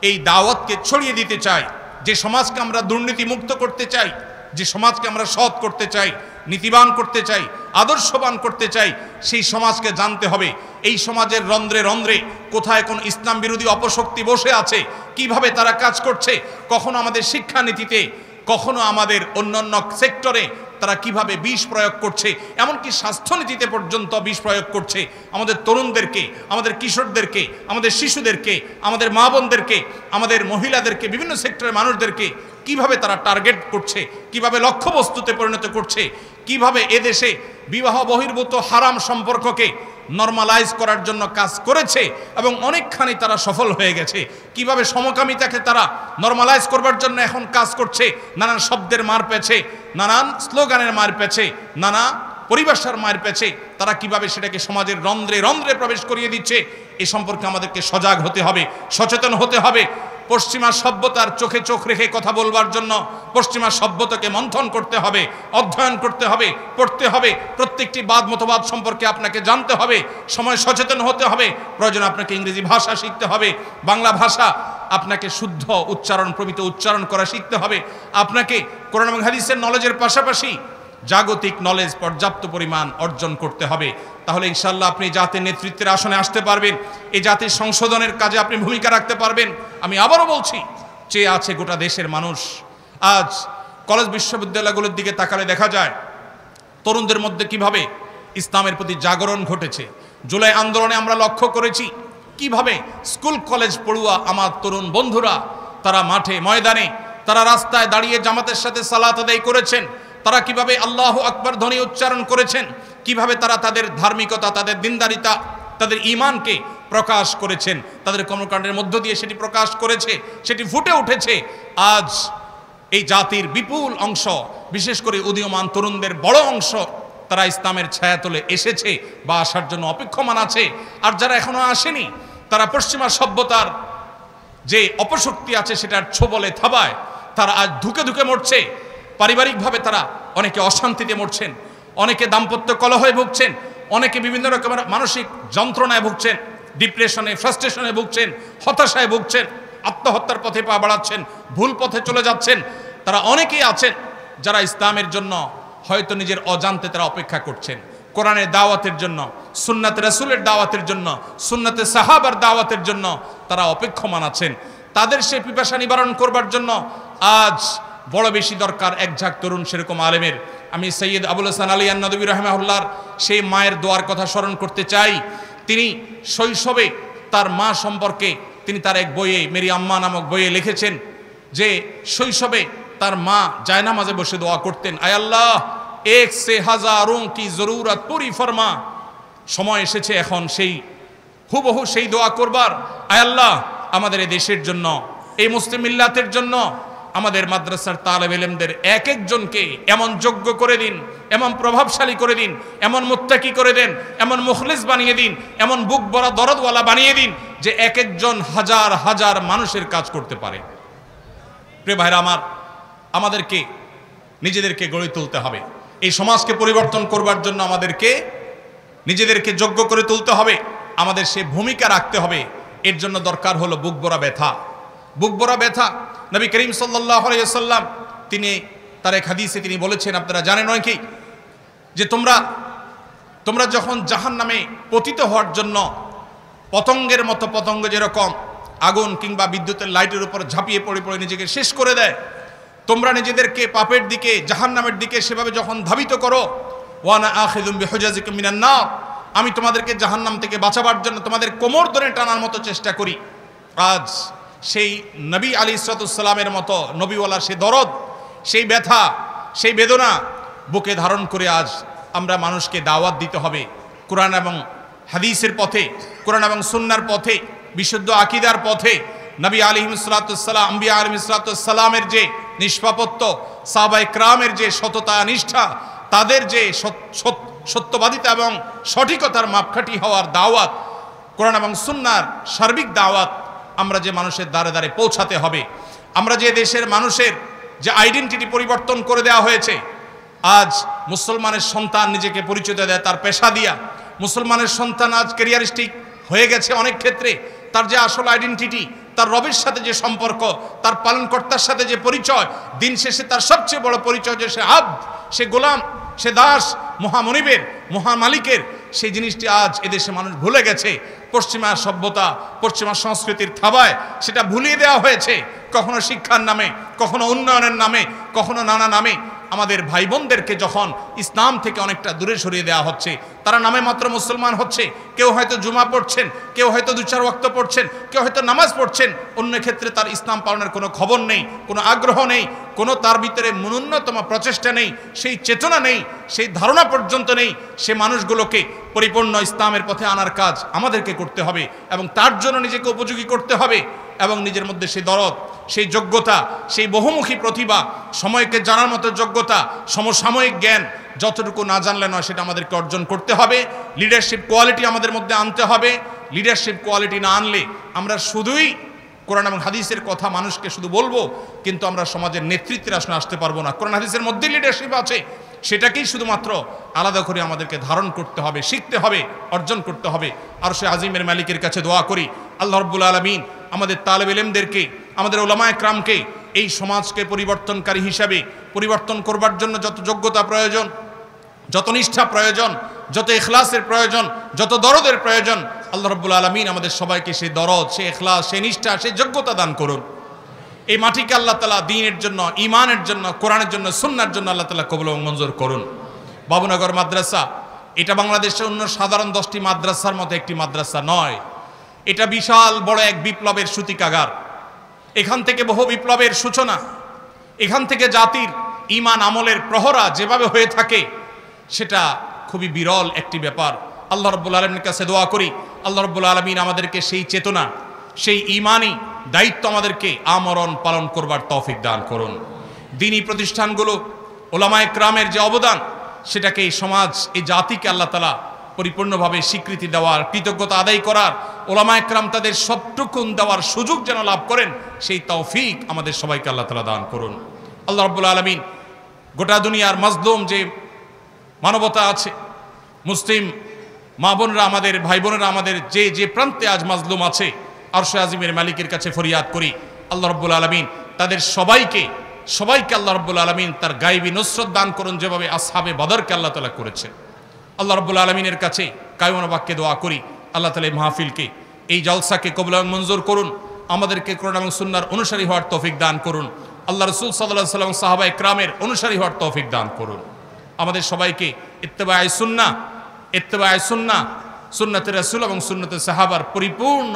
এই দাওয়াতকে ছড়িয়ে দিতে চাই, যে সমাজকে আমরা দুর্নীতিমুক্ত করতে চাই, যে সমাজকে আমরা সৎ করতে চাই, নীতিবান করতে চাই, আদর্শবান করতে চাই, সেই সমাজকে জানতে হবে এই সমাজের রন্ধ্রে রন্ধ্রে কোথায় কোন ইসলাম বিরোধী অপশক্তি বসে আছে, কিভাবে তারা কাজ করছে, কখনো আমাদের শিক্ষানীতিতে, কখনো আমাদের অন্যান্য সেক্টরে তারা কিভাবে বিষ প্রয়োগ করছে, এমনকি স্বাস্থ্যনীতিতে পর্যন্ত বিষ প্রয়োগ করছে। আমাদের তরুণদেরকে, আমাদের কিশোরদেরকে, আমাদের শিশুদেরকে, আমাদের মা বোনদেরকে, আমাদের মহিলাদেরকে, বিভিন্ন সেক্টরের মানুষদেরকে কিভাবে তারা টার্গেট করছে, কিভাবে লক্ষ্যবস্তুতে পরিণত করছে, কিভাবে এদেশে বিবাহ বহির্ভূত হারাম সম্পর্ককে নরমালাইজ করার জন্য কাজ করেছে এবং অনেকখানি তারা সফল হয়ে গেছে, কিভাবে সমকামিতাকে তারা নরমালাইজ করবার জন্য এখন কাজ করছে, নানান শব্দের মার পেছে, নানান স্লোগানের মার পেছে, নানা পরিভাষার মার পেছে, তারা কিভাবে সেটাকে সমাজের রন্ধ্রে রন্ধ্রে প্রবেশ করিয়ে দিচ্ছে। এ সম্পর্কে আমাদেরকে সজাগ হতে হবে, সচেতন হতে হবে। পশ্চিমা সভ্যতার চোখে চোখ রেখে কথা বলবার জন্য পশ্চিমা সভ্যতাকে মন্থন করতে হবে, অধ্যয়ন করতে হবে, পড়তে হবে। প্রত্যেকটি বাদ মতবাদ সম্পর্কে আপনাকে জানতে হবে, সময় সচেতন হতে হবে। প্রয়োজন আপনাকে ইংরেজি ভাষা শিখতে হবে, বাংলা ভাষা আপনাকে শুদ্ধ উচ্চারণ, প্রমিত উচ্চারণ করা শিখতে হবে। আপনাকে কোরআন এবং হাদিসের নলেজের পাশাপাশি জাগতিক নলেজ পর্যাপ্ত পরিমাণ অর্জন করতে হবে। তাহলে ইনশাআল্লাহ আপনি জাতির নেতৃত্বের আসনে আসতে পারবেন, এই জাতির সংশোধনের কাজে আপনি ভূমিকা রাখতে পারবেন। আমি আবারও বলছি, চেয়ে আছে গোটা দেশের মানুষ। আজ কলেজ বিশ্ববিদ্যালয়গুলোর দিকে তাকালে দেখা যায় তরুণদের মধ্যে কিভাবে ইসলামের প্রতি জাগরণ ঘটেছে। জুলাই আন্দোলনে আমরা লক্ষ্য করেছি কিভাবে স্কুল কলেজ পড়ুয়া আমার তরুণ বন্ধুরা তারা মাঠে ময়দানে, তারা রাস্তায় দাঁড়িয়ে জামাতের সাথে সালাত আদায় করেছেন, তারা কিভাবে আল্লাহু আকবার ধ্বনি উচ্চারণ করেছেন, কিভাবে তারা তাদের ধার্মিকতা, তাদের দিনদারিতা, তাদের ঈমানকে প্রকাশ করেছেন, তাদের কর্মকাণ্ডের মধ্য দিয়ে সেটি প্রকাশ করেছে, সেটি ফুটে উঠেছে। আজ এই জাতির বিপুল অংশ, বিশেষ করে উদীয়মান তরুণদের বড় অংশ, তারা ইসলামের ছায়াতলে এসেছে বা আসার জন্য অপেক্ষমান আছে। আর যারা এখনো আসেনি, তারা পশ্চিমা সভ্যতার যে অপশক্তি আছে সেটার ছোবলে থাবায় তারা আজ ধুকে ধুকে মরছে। পারিবারিকভাবে তারা অনেকে অশান্তিতে মরছেন, অনেকে দাম্পত্য কলহে ভুগছেন, অনেকে বিভিন্ন রকমের মানসিক যন্ত্রণায় ভুগছেন, ডিপ্রেশনে, ফ্রাস্ট্রেশনে ভুগছেন, হতাশায় ভুগছেন, আত্মহত্যার পথে পা বাড়াচ্ছেন, ভুল পথে চলে যাচ্ছেন। তারা অনেকেই আছেন যারা ইসলামের জন্য হয়তো নিজের অজান্তে তারা অপেক্ষা করছেন, কোরআনের দাওয়াতের জন্য, সুন্নাতে রাসূলের দাওয়াতের জন্য, সুন্নাতে সাহাবার দাওয়াতের জন্য তারা অপেক্ষমান আছেন। তাদের সেই পিপাসা নিবারণ করবার জন্য আজ বড় বেশি দরকার এক ঝাঁক তরুণ সেরকম আলেমের। আমি সৈয়দ আবুল হাসান আলী আন-নদভী রাহিমাহুল্লাহর সেই মায়ের দোয়ার কথা স্মরণ করতে চাই। তিনি শৈশবে তার মা সম্পর্কে তিনি তার এক বইয়ে, মেরি আম্মা নামক বইয়ে লিখেছেন যে শৈশবে তার মা জায়নামাজে বসে দোয়া করতেন, আয় আল্লাহ এক সে হাজারোं কি জরুরত পুরি ফরমা। সময় এসেছে এখন সেই হুবহু সেই দোয়া করবার। আয় আল্লাহ আমাদের এই দেশের জন্য, এই মুসলিম মিল্লাতের জন্য, আমাদের মাদ্রাসার তালেব ইলমদের এক একজনকে এমন যোগ্য করে দিন, এমন প্রভাবশালী করে দিন, এমন মুত্তাকি করে দেন, এমন মুখলিস বানিয়ে দিন, এমন বুক ভরা দরদওয়ালা বানিয়ে দিন যে এক একজন হাজার হাজার মানুষের কাজ করতে পারে। প্রিয় ভাইরা আমার, আমাদেরকে নিজেদেরকে গড়ে তুলতে হবে। এই সমাজকে পরিবর্তন করবার জন্য আমাদেরকে নিজেদেরকে যোগ্য করে তুলতে হবে, আমাদের সে ভূমিকা রাখতে হবে। এর জন্য দরকার হলো বুক ভরা ব্যথা। বুক ভরা ব্যথা নবী করিম সাল্লাল্লাহু আলাইহি ওয়াসাল্লাম তিনি তার এক হাদিসে তিনি বলেছেন, আপনারা জানেন নাকি, যে তোমরা যখন জাহান্নামে পতিত হওয়ার জন্য পতঙ্গের মতো, পতঙ্গ যেরকম আগুন কিংবা বিদ্যুতের লাইটের উপর ঝাঁপিয়ে পড়ে পড়ে নিজেকে শেষ করে দেয়, তোমরা নিজেদেরকে পাপের দিকে, জাহান্নামের দিকে সেভাবে যখন ধাবিত করো, ওয়ানা আখিযুম বিহুজাজিকুম মিনান নার, আমি তোমাদেরকে জাহান্নাম থেকে বাঁচাবার জন্য তোমাদের কোমর ধরে টানার মতো চেষ্টা করি। আজ সেই নবী আলাইহিস সালামের মতো নবীওয়ালার সেই দরদ, সেই ব্যথা, সেই বেদনা বুকে ধারণ করে আজ আমরা মানুষকে দাওয়াত দিতে হবে কোরআন এবং হাদিসের পথে, কোরআন এবং সুন্নাহর পথে, বিশুদ্ধ আকীদার পথে। নবী আলাইহিস সালাম, আম্বিয়া আলাইহিস সালামের যে নিষ্পাপত্ব, সাহাবায়ে কেরামের যে সততা নিষ্ঠা, তাদের যে সত্যবাদিতা এবং সঠিকতার মাপকাঠি হওয়ার দাওয়াত, কোরআন এবং সুন্নাহর সার্বিক দাওয়াত আমরা যে মানুষের দ্বারে দ্বারে পৌঁছাতে হবে। আমরা যে দেশের মানুষের যে আইডেন্টিটি পরিবর্তন করে দেওয়া হয়েছে, আজ মুসলমানের সন্তান নিজেকে পরিচয় দেয় তার পেশা দিয়া, মুসলমানের সন্তান আজ ক্যারিয়ারিস্টিক হয়ে গেছে অনেক ক্ষেত্রে। তার যে আসল আইডেন্টিটি, তার রবের সাথে যে সম্পর্ক, তার পালনকর্তার সাথে যে পরিচয়, দিন শেষে তার সবচেয়ে বড় পরিচয় যে সে আব্দ, সে গোলাম, সে দাস, মহামনিবের, মহামালিকের, সেই জিনিসটি আজ এদেশে মানুষ ভুলে গেছে। পশ্চিমা সভ্যতা, পশ্চিমা সংস্কৃতির থাবায় সেটা ভুলিয়ে দেওয়া হয়েছে, কখনো শিক্ষার নামে, কখনো উন্নয়নের নামে, কখনো নানা নামে। আমাদের ভাই বোনদেরকে যখন ইসলাম থেকে অনেকটা দূরে সরিয়ে দেওয়া হচ্ছে, তারা নামে মাত্র মুসলমান হচ্ছে, কেউ হয়তো জুমা পড়ছেন, কেউ হয়তো 2-4 ওয়াক্ত পড়ছেন, কেউ হয়তো নামাজ পড়ছেন, অন্য ক্ষেত্রে তার ইসলাম পালনের কোনো খবর নেই, কোনো আগ্রহ নেই, কোনো তার ভিতরে ন্যূনতম প্রচেষ্টা নেই, সেই চেতনা নেই, সেই ধারণা পর্যন্ত নেই। সে মানুষগুলোকে পরিপূর্ণ ইসলামের পথে আনার কাজ আমাদেরকে করতে হবে এবং তার জন্য নিজেকে উপযোগী করতে হবে এবং নিজের মধ্যে সেই দরদ, সেই যোগ্যতা, সেই বহুমুখী প্রতিভা, সময়কে জানার মতো যোগ্যতা, সমসাময়িক জ্ঞান যতটুকু না জানলে নয় সেটা আমাদেরকে অর্জন করতে হবে। লিডারশিপ কোয়ালিটি আমাদের মধ্যে আনতে হবে। লিডারশিপ কোয়ালিটি না আনলে আমরা শুধুই কোরআন এবং হাদিসের কথা মানুষকে শুধু বলবো, কিন্তু আমরা সমাজের নেতৃত্বের আসনে আসতে পারবো না। কোরআন হাদিসের মধ্যে লিডারশিপ আছে, সেটাকেই শুধুমাত্র আলাদা করে আমাদেরকে ধারণ করতে হবে, শিখতে হবে, অর্জন করতে হবে। আর সে আজিমের মালিকের কাছে দোয়া করি, আল্লাহ রাব্বুল আলামিন আমাদের তালেব ইলমদেরকে, আমাদের উলামায়ে কেরামকে এই সমাজকে পরিবর্তনকারী হিসাবে পরিবর্তন করবার জন্য যত যোগ্যতা প্রয়োজন, যত নিষ্ঠা প্রয়োজন, যত ইখলাসের প্রয়োজন, যত দরদের প্রয়োজন, আল্লাহ রাব্বুল আলামিন আমাদের সবাইকে সেই দরদ, সেই ইখলাস, সেই নিষ্ঠা, সেই যোগ্যতা দান করুন। এই মাটিকে আল্লাহ তাআলা দ্বীনের জন্য, ঈমানের জন্য, কোরআনের জন্য, সুন্নাহর জন্য আল্লাহ তাআলা কবুল এবং মঞ্জুর করুন। বাবুনগর মাদ্রাসা এটা বাংলাদেশের অন্য সাধারণ 10টি মাদ্রাসার মতো একটি মাদ্রাসা নয়। এটা বিশাল বড় এক বিপ্লবের সূতিকাগার। এখান থেকে বহু বিপ্লবের সূচনা, এখান থেকে জাতির ঈমান আমলের প্রহরা যেভাবে হয়ে থাকে সেটা খুবই বিরল একটি ব্যাপার। আল্লাহ রাব্বুল আলামিনের কাছে দোয়া করি, আল্লাহ রাব্বুল আলামিন আমাদেরকে সেই চেতনা, সেই ঈমানি দায়িত্ব আমাদেরকে আমরণ পালন করবার তৌফিক দান করুন। দ্বীনি প্রতিষ্ঠানগুলো, উলামায়ে কেরামের যে অবদান, সেটাকে এই সমাজ, এই জাতিকে আল্লাহ তাআলা পরিপূর্ণভাবে স্বীকৃতি দেওয়ার, কৃতজ্ঞতা আদায় করার, উলামায়ে কেরাম তাদের সবটুকুন দেওয়ার সুযোগ যেন লাভ করেন, সেই তৌফিক আমাদের সবাইকে আল্লাহ তাআলা দান করুন। আল্লাহ রাব্বুল আলামিন গোটা দুনিয়ার মাজলুম যে মানবতা আছে, মুসলিম মা বোনরা আমাদের, ভাই বোনেরা আমাদের যে যে প্রান্তে আজ মাজলুম আছে, আরশে আজিমের মালিকের কাছে ফরিয়াদ করি আল্লাহ রাব্বুল আলামিন তাদের সবাইকে আল্লাহ রাব্বুল আলামিন তার গায়বী নুসরত দান করুন, যেভাবে আসহাবে বদরকে আল্লাহ তাআলা করেছেন। আল্লাহ রাব্বুল আলামিনের কাছে কায়মনা বাক্যে দোয়া করি, আল্লাহ তাআলা এই মাহফিলকে, এই জলসাকে কবুল এবং মঞ্জুর করুন, আমাদেরকে কোরআন এবং সুন্নাহর অনুসারী হওয়ার তৌফিক দান করুন, আল্লাহ রাসূল সাল্লাল্লাহু আলাইহি ওয়াসাল্লাম সাহাবা ইকরামের অনুসারী হওয়ার তৌফিক দান করুন। আমাদের সবাইকে ইত্তেবায়ে সুন্নাহ, সুন্নাতে রাসূল এবং সুন্নাতে সাহাবার পরিপূর্ণ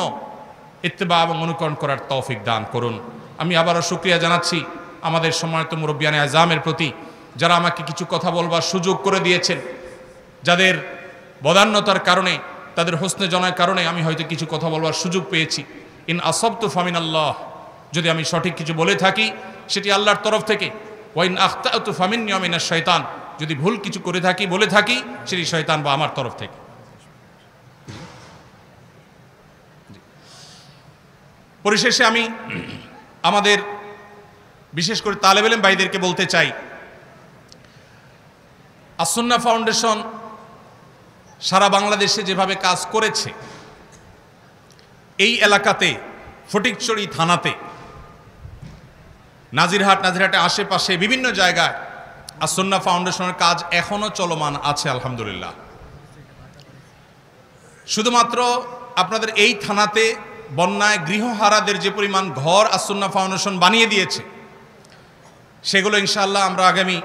ইত্তেবা এবং অনুকরণ করার তৌফিক দান করুন। আমি আবারও শুকরিয়া জানাচ্ছি আমাদের সম্মানিত মুরব্বিয়ানে আযামের প্রতি, যারা আমাকে কিছু কথা বলবার সুযোগ করে দিয়েছেন, যাদের বদান্যতার কারণে, তাদের হোসনে জনার কারণে আমি হয়তো কিছু কথা বলবার সুযোগ পেয়েছি। ইন আসাবতু ফামিনাল্লাহ, যদি আমি সঠিক কিছু বলে থাকি সেটি আল্লাহর তরফ থেকে, ওয়াইন আখতাতু ফামিন্নী ওয়া মিনাশ শাইতান, যদি ভুল কিছু করে থাকি, বলে থাকি, সেটি শয়তান বা আমার তরফ থেকে। পরিশেষে আমি আমাদের বিশেষ করে তালেব ইলম ভাইদেরকে বলতে চাই, আস-সুন্নাহ ফাউন্ডেশন সারা বাংলাদেশে যেভাবে কাজ করেছে, এই এলাকাতে ফটিকছড়ি থানাতে, নাজিরহাটের আশেপাশে বিভিন্ন জায়গায় আস-সুন্নাহ ফাউন্ডেশনের কাজ এখনো চলমান আছে আলহামদুলিল্লাহ। শুধুমাত্র আপনাদের এই থানাতে বন্যায় গৃহহারাদের যে পরিমাণ ঘর আস-সুন্নাহ ফাউন্ডেশন বানিয়ে দিয়েছে, সেগুলো ইনশাআল্লাহ আমরা আগামী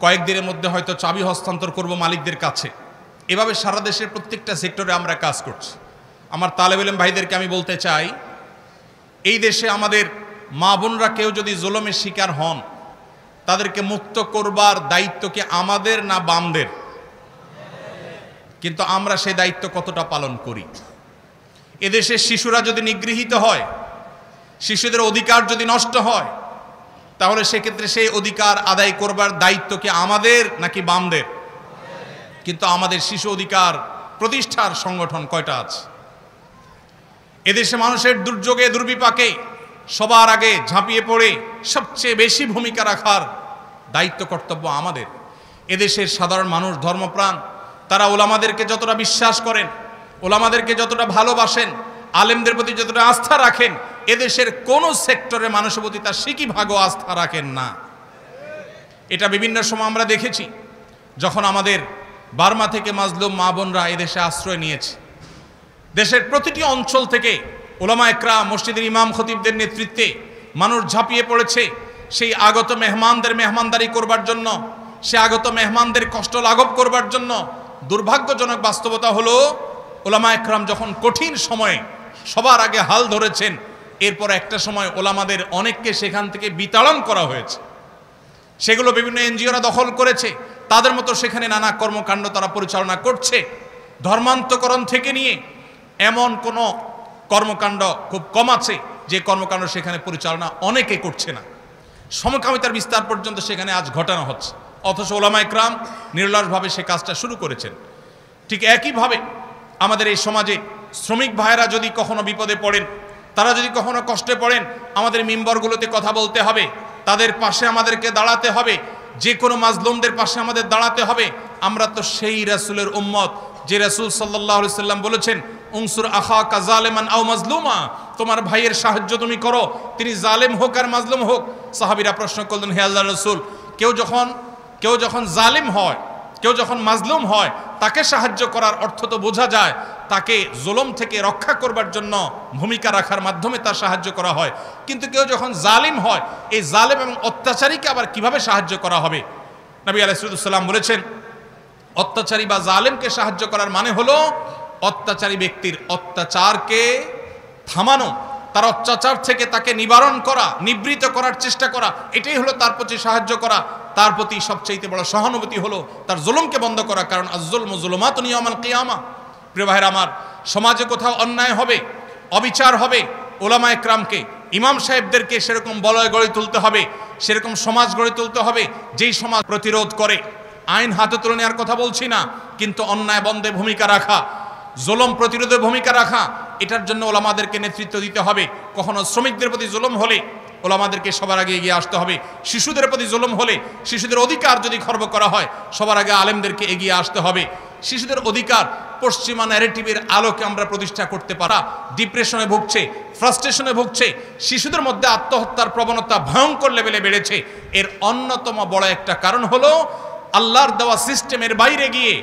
কয়েকদিনের মধ্যে হয়তো চাবি হস্তান্তর করব মালিকদের কাছে। এভাবে সারা দেশের প্রত্যেকটা সেক্টরে আমরা কাজ করছি। আমার তালেব ইলম ভাইদেরকে আমি বলতে চাই, এই দেশে আমাদের মা বোনরা কেউ যদি জুলুমের শিকার হন, তাদেরকে মুক্ত করবার দায়িত্ব কি আমাদের না বামদের? কিন্তু আমরা সেই দায়িত্ব কতটা পালন করি? এদেশের শিশুরা যদি নিগৃহীত হয়, শিশুদের অধিকার যদি নষ্ট হয়, তাহলে সেক্ষেত্রে সেই অধিকার আদায় করবার দায়িত্ব কি আমাদের নাকি বামদের? কিন্তু আমাদের শিশু অধিকার প্রতিষ্ঠার সংগঠন কয়টা আছে? এদেশে মানুষের দুর্যোগে দুর্বিপাকে সবার আগে ঝাঁপিয়ে পড়ে সবচেয়ে বেশি ভূমিকা রাখার দায়িত্ব কর্তব্য আমাদের। এদেশের সাধারণ মানুষ ধর্মপ্রাণ, তারা ওলামাদেরকে যতটা বিশ্বাস করেন, ওলামাদেরকে যতটা ভালোবাসেন, আলেমদের প্রতি যতটা আস্থা রাখেন, এদেশের কোন সেক্টরে মানুষের প্রতি তার সিকি ভাগও আস্থা রাখেন না। এটা বিভিন্ন সময় আমরা দেখেছি, যখন আমাদের বার্মা থেকে মাজলুম মা বোনরা এদেশে আশ্রয় নিয়েছে। দেশের প্রতিটি অঞ্চল থেকে ওলামা একরাম, মসজিদের ইমাম খতিবদের নেতৃত্বে মানুষ ঝাঁপিয়ে পড়েছে সেই আগত মেহমানদের মেহমানদারি করবার জন্য, সে আগত মেহমানদের কষ্ট লাঘব করবার জন্য। দুর্ভাগ্যজনক বাস্তবতা হলো, ওলামা একরাম যখন কঠিন সময়ে সবার আগে হাল ধরেছেন, এরপর একটা সময় ওলামাদের অনেককে সেখান থেকে বিতাড়ন করা হয়েছে। সেগুলো বিভিন্ন এনজিওরা দখল করেছে, তাদের মতো সেখানে নানা কর্মকাণ্ড তারা পরিচালনা করছে। ধর্মান্তকরণ থেকে নিয়ে এমন কোনো কর্মকাণ্ড খুব কম আছে যে কর্মকাণ্ড সেখানে পরিচালনা অনেকে করছে না। সমকামিতার বিস্তার পর্যন্ত সেখানে আজ ঘটানো হচ্ছে, অথচ ওলামা একরাম নির্লসভাবে সে কাজটা শুরু করেছেন। ঠিক একইভাবে আমাদের এই সমাজে শ্রমিক ভাইয়েরা যদি কখনো বিপদে পড়েন, তারা যদি কখনো কষ্টে পড়েন, আমাদের মিম্বরগুলোতে কথা বলতে হবে, তাদের পাশে আমাদেরকে দাঁড়াতে হবে, যে কোনো মাজলুমদের পাশে আমাদের দাঁড়াতে হবে। আমরা তো সেই রাসূলের উম্মত, যে রাসূল সাল্লাল্লাহু আলাইহি সাল্লাম বলেছেন, উনসুর আখাকা যালিমান আও মাজলুমা, তোমার ভাইয়ের সাহায্য তুমি করো, তিনি জালেম হোক আর মাজলুম হোক। সাহাবীরা প্রশ্ন করলেন, হে আল্লাহর রাসূল, কেউ যখন জালিম হয়, কেউ যখন মাজলুম হয়, তাকে সাহায্য করার অর্থ তো বোঝা যায় তাকে জুলুম থেকে রক্ষা করবার জন্য ভূমিকা রাখার মাধ্যমে তার সাহায্য করা হয়। কিন্তু কেউ যখন জালিম হয়, এই জালেম এবং অত্যাচারীকে আবার কিভাবে সাহায্য করা হবে? নবী আলাইহিস সালাম বলেছেন, অত্যাচারী বা জালেমকে সাহায্য করার মানে হলো অত্যাচারী ব্যক্তির অত্যাচারকে থামানো, তার অত্যাচার থেকে তাকে নিবারণ করা, নিবৃত করার চেষ্টা করা, এটাই হলো তার প্রতি সাহায্য করা। তার প্রতি সবচেয়ে বড় সহানুভূতি হলো তার জুলুমকে বন্ধ করা, কারণ আয-যুলমু যুলুমাতুন ইয়াওমাল কিয়ামা। প্রিয় ভাইরা আমার, সমাজে কোথাও অন্যায় হবে, অবিচার হবে, ওলামা একরামকে, ইমাম সাহেবদেরকে সেরকম বলয় গড়ে তুলতে হবে, সেরকম সমাজ গড়ে তুলতে হবে যেই সমাজ প্রতিরোধ করে। আইন হাতে তুলে নেওয়ার কথা বলছি না, কিন্তু অন্যায় বন্ধে ভূমিকা রাখা, জুলুম প্রতিরোধে ভূমিকা রাখা, এটার জন্য ওলামাদেরকে নেতৃত্ব দিতে হবে। কখনো শ্রমিকদের প্রতি জুলুম হলে ওলামাদেরকে সবার আগে এগিয়ে আসতে হবে। শিশুদের প্রতি জুলুম হলে, শিশুদের অধিকার যদি খর্ব করা হয়, সবার আগে আলেমদেরকে এগিয়ে আসতে হবে। শিশুদের অধিকার পশ্চিমা ন্যারেটিভের আলোকে আমরা প্রতিষ্ঠা করতে পারা ডিপ্রেশনে ভুগছে, ফ্রাস্ট্রেশনে ভুগছে, শিশুদের মধ্যে আত্মহত্যার প্রবণতা ভয়ঙ্কর লেভেলে বেড়েছে। এর অন্যতম বড় একটা কারণ হলো আল্লাহর দেওয়া সিস্টেমের বাইরে গিয়ে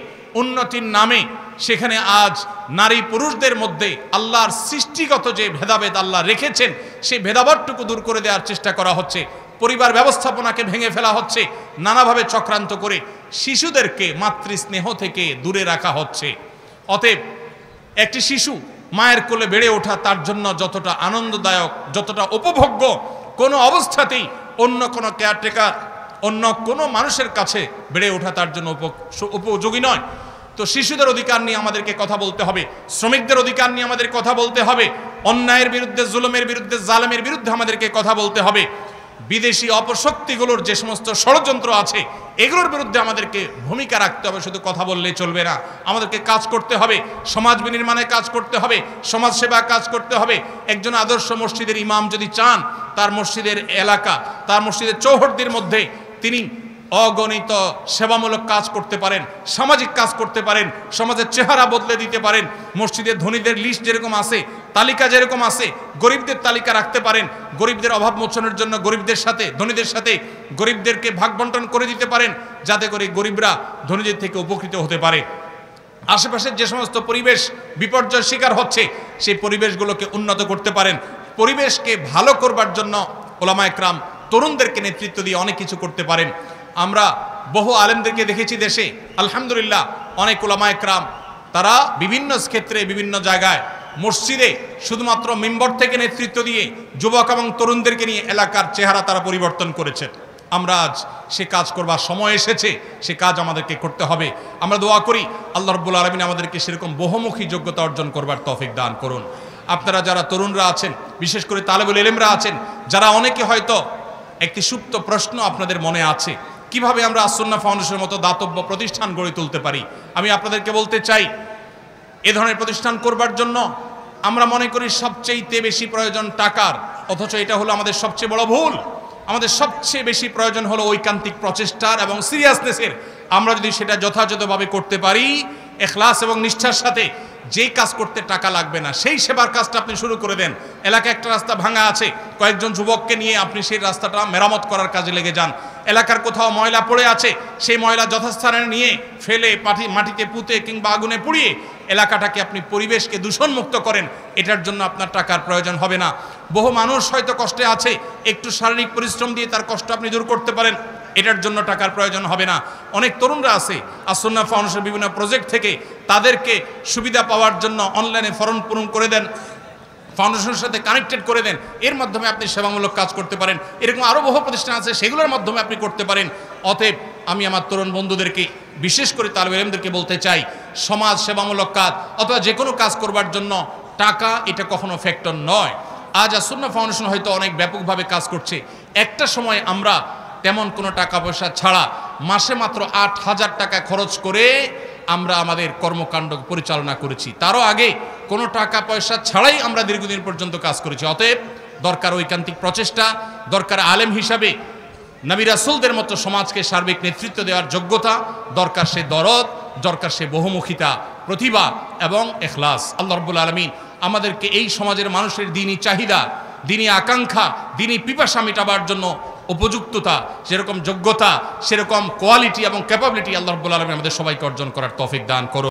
উন্নতির নামে সেখানে আজ নারী পুরুষদের মধ্যে আল্লাহর সৃষ্টিগত যে ভেদাভেদ আল্লাহ রেখেছেন সেই ভেদাভেদটুকু দূর করে দেওয়ার চেষ্টা করা হচ্ছে। পরিবার ব্যবস্থাপনাকে ভেঙে ফেলা হচ্ছে, নানাভাবে চক্রান্ত করে শিশুদেরকে মাতৃস্নেহ থেকে দূরে রাখা হচ্ছে। অতএব একটি শিশু মায়ের কোলে বেড়ে ওঠা তার জন্য যতটা আনন্দদায়ক, যতটা উপভোগ্য, কোনো অবস্থাতেই অন্য কোনো কেয়ারটেকার, অন্য কোনো মানুষের কাছে বেড়ে ওঠা তার জন্য উপযোগী নয়। তো শিশুদের অধিকার নিয়ে আমাদেরকে কথা বলতে হবে, শ্রমিকদের অধিকার নিয়ে আমাদের কথা বলতে হবে, অন্যায়ের বিরুদ্ধে, জুলুমের বিরুদ্ধে, জালেমের বিরুদ্ধে আমাদেরকে কথা বলতে হবে। বিদেশি অপশক্তিগুলোর যে সমস্ত ষড়যন্ত্র আছে এগুলোর বিরুদ্ধে আমাদেরকে ভূমিকা রাখতে হবে, শুধু কথা বললেই চলবে না, আমাদেরকে কাজ করতে হবে, সমাজ বিনির্মাণে কাজ করতে হবে, সমাজ সেবা কাজ করতে হবে। একজন আদর্শ মসজিদের ইমাম যদি চান তার মসজিদের এলাকা, তার মসজিদের চৌহদ্দির মধ্যে তিনি অগণিত সেবামূলক কাজ করতে পারেন, সামাজিক কাজ করতে পারেন, সমাজের চেহারা বদলে দিতে পারেন। মসজিদের ধনীদের লিস্ট যেরকম আছে, তালিকা যেরকম আছে, গরিবদের তালিকা রাখতে পারেন, গরিবদের অভাব মোচনের জন্য গরিবদের সাথে, ধনীদের সাথে গরিবদেরকে ভাগ বন্টন করে দিতে পারেন, যাতে করে গরিবরা ধনীদের থেকে উপকৃত হতে পারে। আশেপাশের যে সমস্ত পরিবেশ বিপর্যয়ের শিকার হচ্ছে সেই পরিবেশগুলোকে উন্নত করতে পারেন। পরিবেশকে ভালো করবার জন্য ওলামায়ে কেরাম তরুণদেরকে নেতৃত্ব দিয়ে অনেক কিছু করতে পারেন। আমরা বহু আলেমদেরকে দেখেছি দেশে, আলহামদুলিল্লাহ, অনেক ওলামায়ে কেরাম তারা বিভিন্ন ক্ষেত্রে বিভিন্ন জায়গায় মসজিদে শুধুমাত্র মিম্বর থেকে নেতৃত্ব দিয়ে যুবক এবং তরুণদেরকে নিয়ে এলাকার চেহারা তারা পরিবর্তন করেছেন। আমরা আজ সে কাজ করবার সময় এসেছে, সে কাজ আমাদেরকে করতে হবে। আমরা দোয়া করি আল্লাহ রাব্বুল আলামিন আমাদেরকে সেরকম বহুমুখী যোগ্যতা অর্জন করবার তৌফিক দান করুন। আপনারা যারা তরুণরা আছেন, বিশেষ করে তালেবুল ইলমরা আছেন, যারা অনেকে হয়তো একটি সুপ্ত প্রশ্ন আপনাদের মনে আছে, কিভাবে আমরা আস-সুন্নাহ ফাউন্ডেশনের মতো দাতব্য প্রতিষ্ঠান গড়ে তুলতে পারি। আমি আপনাদেরকে বলতে চাই, এ ধরনের প্রতিষ্ঠান করবার জন্য আমরা মনে করি সবচেয়ে বেশি প্রয়োজন টাকার, অথচ এটা হলো আমাদের সবচেয়ে বড় ভুল। আমাদের সবচেয়ে বেশি প্রয়োজন হলো ঐকান্তিক প্রচেষ্টার এবং সিরিয়াসনেসের। আমরা যদি সেটা যথাযথভাবে করতে পারি, ইখলাস এবং নিষ্ঠার সাথে, যেই কাজ করতে টাকা লাগবে না সেই সেবার কাজটা আপনি শুরু করে দেন। এলাকায় একটা রাস্তা ভাঙা আছে, কয়েকজন যুবককে নিয়ে আপনি সেই রাস্তাটা মেরামত করার কাজে লেগে যান। এলাকার কোথাও ময়লা পড়ে আছে, সেই ময়লা যথাস্থানে নিয়ে ফেলে মাটিতে পুঁতে কিংবা আগুনে পুড়িয়ে এলাকাটাকে আপনি পরিবেশকে দূষণমুক্ত করেন। এটার জন্য আপনার টাকার প্রয়োজন হবে না। বহু মানুষ হয়তো কষ্টে আছে, একটু শারীরিক পরিশ্রম দিয়ে তার কষ্ট আপনি দূর করতে পারেন, এটার জন্য টাকার প্রয়োজন হবে না। অনেক তরুণরা আছে আস-সুন্নাহ ফাউন্ডেশনের বিভিন্ন প্রজেক্ট থেকে তাদেরকে সুবিধা পাওয়ার জন্য অনলাইনে ফর্ম পূরণ করে দেন, ফাউন্ডেশনের সাথে কানেক্টেড করে দেন, এর মাধ্যমে আপনি সেবামূলক কাজ করতে পারেন। এরকম আরও বহু প্রতিষ্ঠান আছে, সেগুলোর মাধ্যমে আপনি করতে পারেন। অতএব আমি আমার তরুণ বন্ধুদেরকে, বিশেষ করে তালেবে ইলমদেরকে বলতে চাই, সমাজ সেবামূলক কাজ অথবা যে কোনো কাজ করবার জন্য টাকা এটা কখনো ফ্যাক্টর নয়। আজ আস-সুন্নাহ ফাউন্ডেশন হয়তো অনেক ব্যাপকভাবে কাজ করছে, একটা সময় আমরা তেমন কোনো টাকা পয়সা ছাড়া মাসে মাত্র ৮,০০০ টাকা খরচ করে আমরা আমাদের কর্মকাণ্ড পরিচালনা করেছি। তারও আগে কোনো টাকা পয়সা ছাড়াই আমরা দীর্ঘদিন পর্যন্ত কাজ করেছি। অতএব দরকার ঐকান্তিক প্রচেষ্টা, দরকার আলেম হিসাবে নবী রাসূলদের মতো সমাজকে সার্বিক নেতৃত্ব দেওয়ার যোগ্যতা, দরকার সে দরদ, দরকার সে বহুমুখিতা, প্রতিভা এবং ইখলাস। আল্লাহ রাব্বুল আলামিন আমাদেরকে এই সমাজের মানুষের দ্বীনি চাহিদা, দ্বীনি আকাঙ্ক্ষা, দ্বীনি পিপাসা মেটাবার জন্য উপযুক্ততা, সেরকম যোগ্যতা, সেরকম কোয়ালিটি এবং ক্যাপাবিলিটি আল্লাহ রাব্বুল আলামিন আমাদের সবাইকে অর্জন করার তৌফিক দান করুন।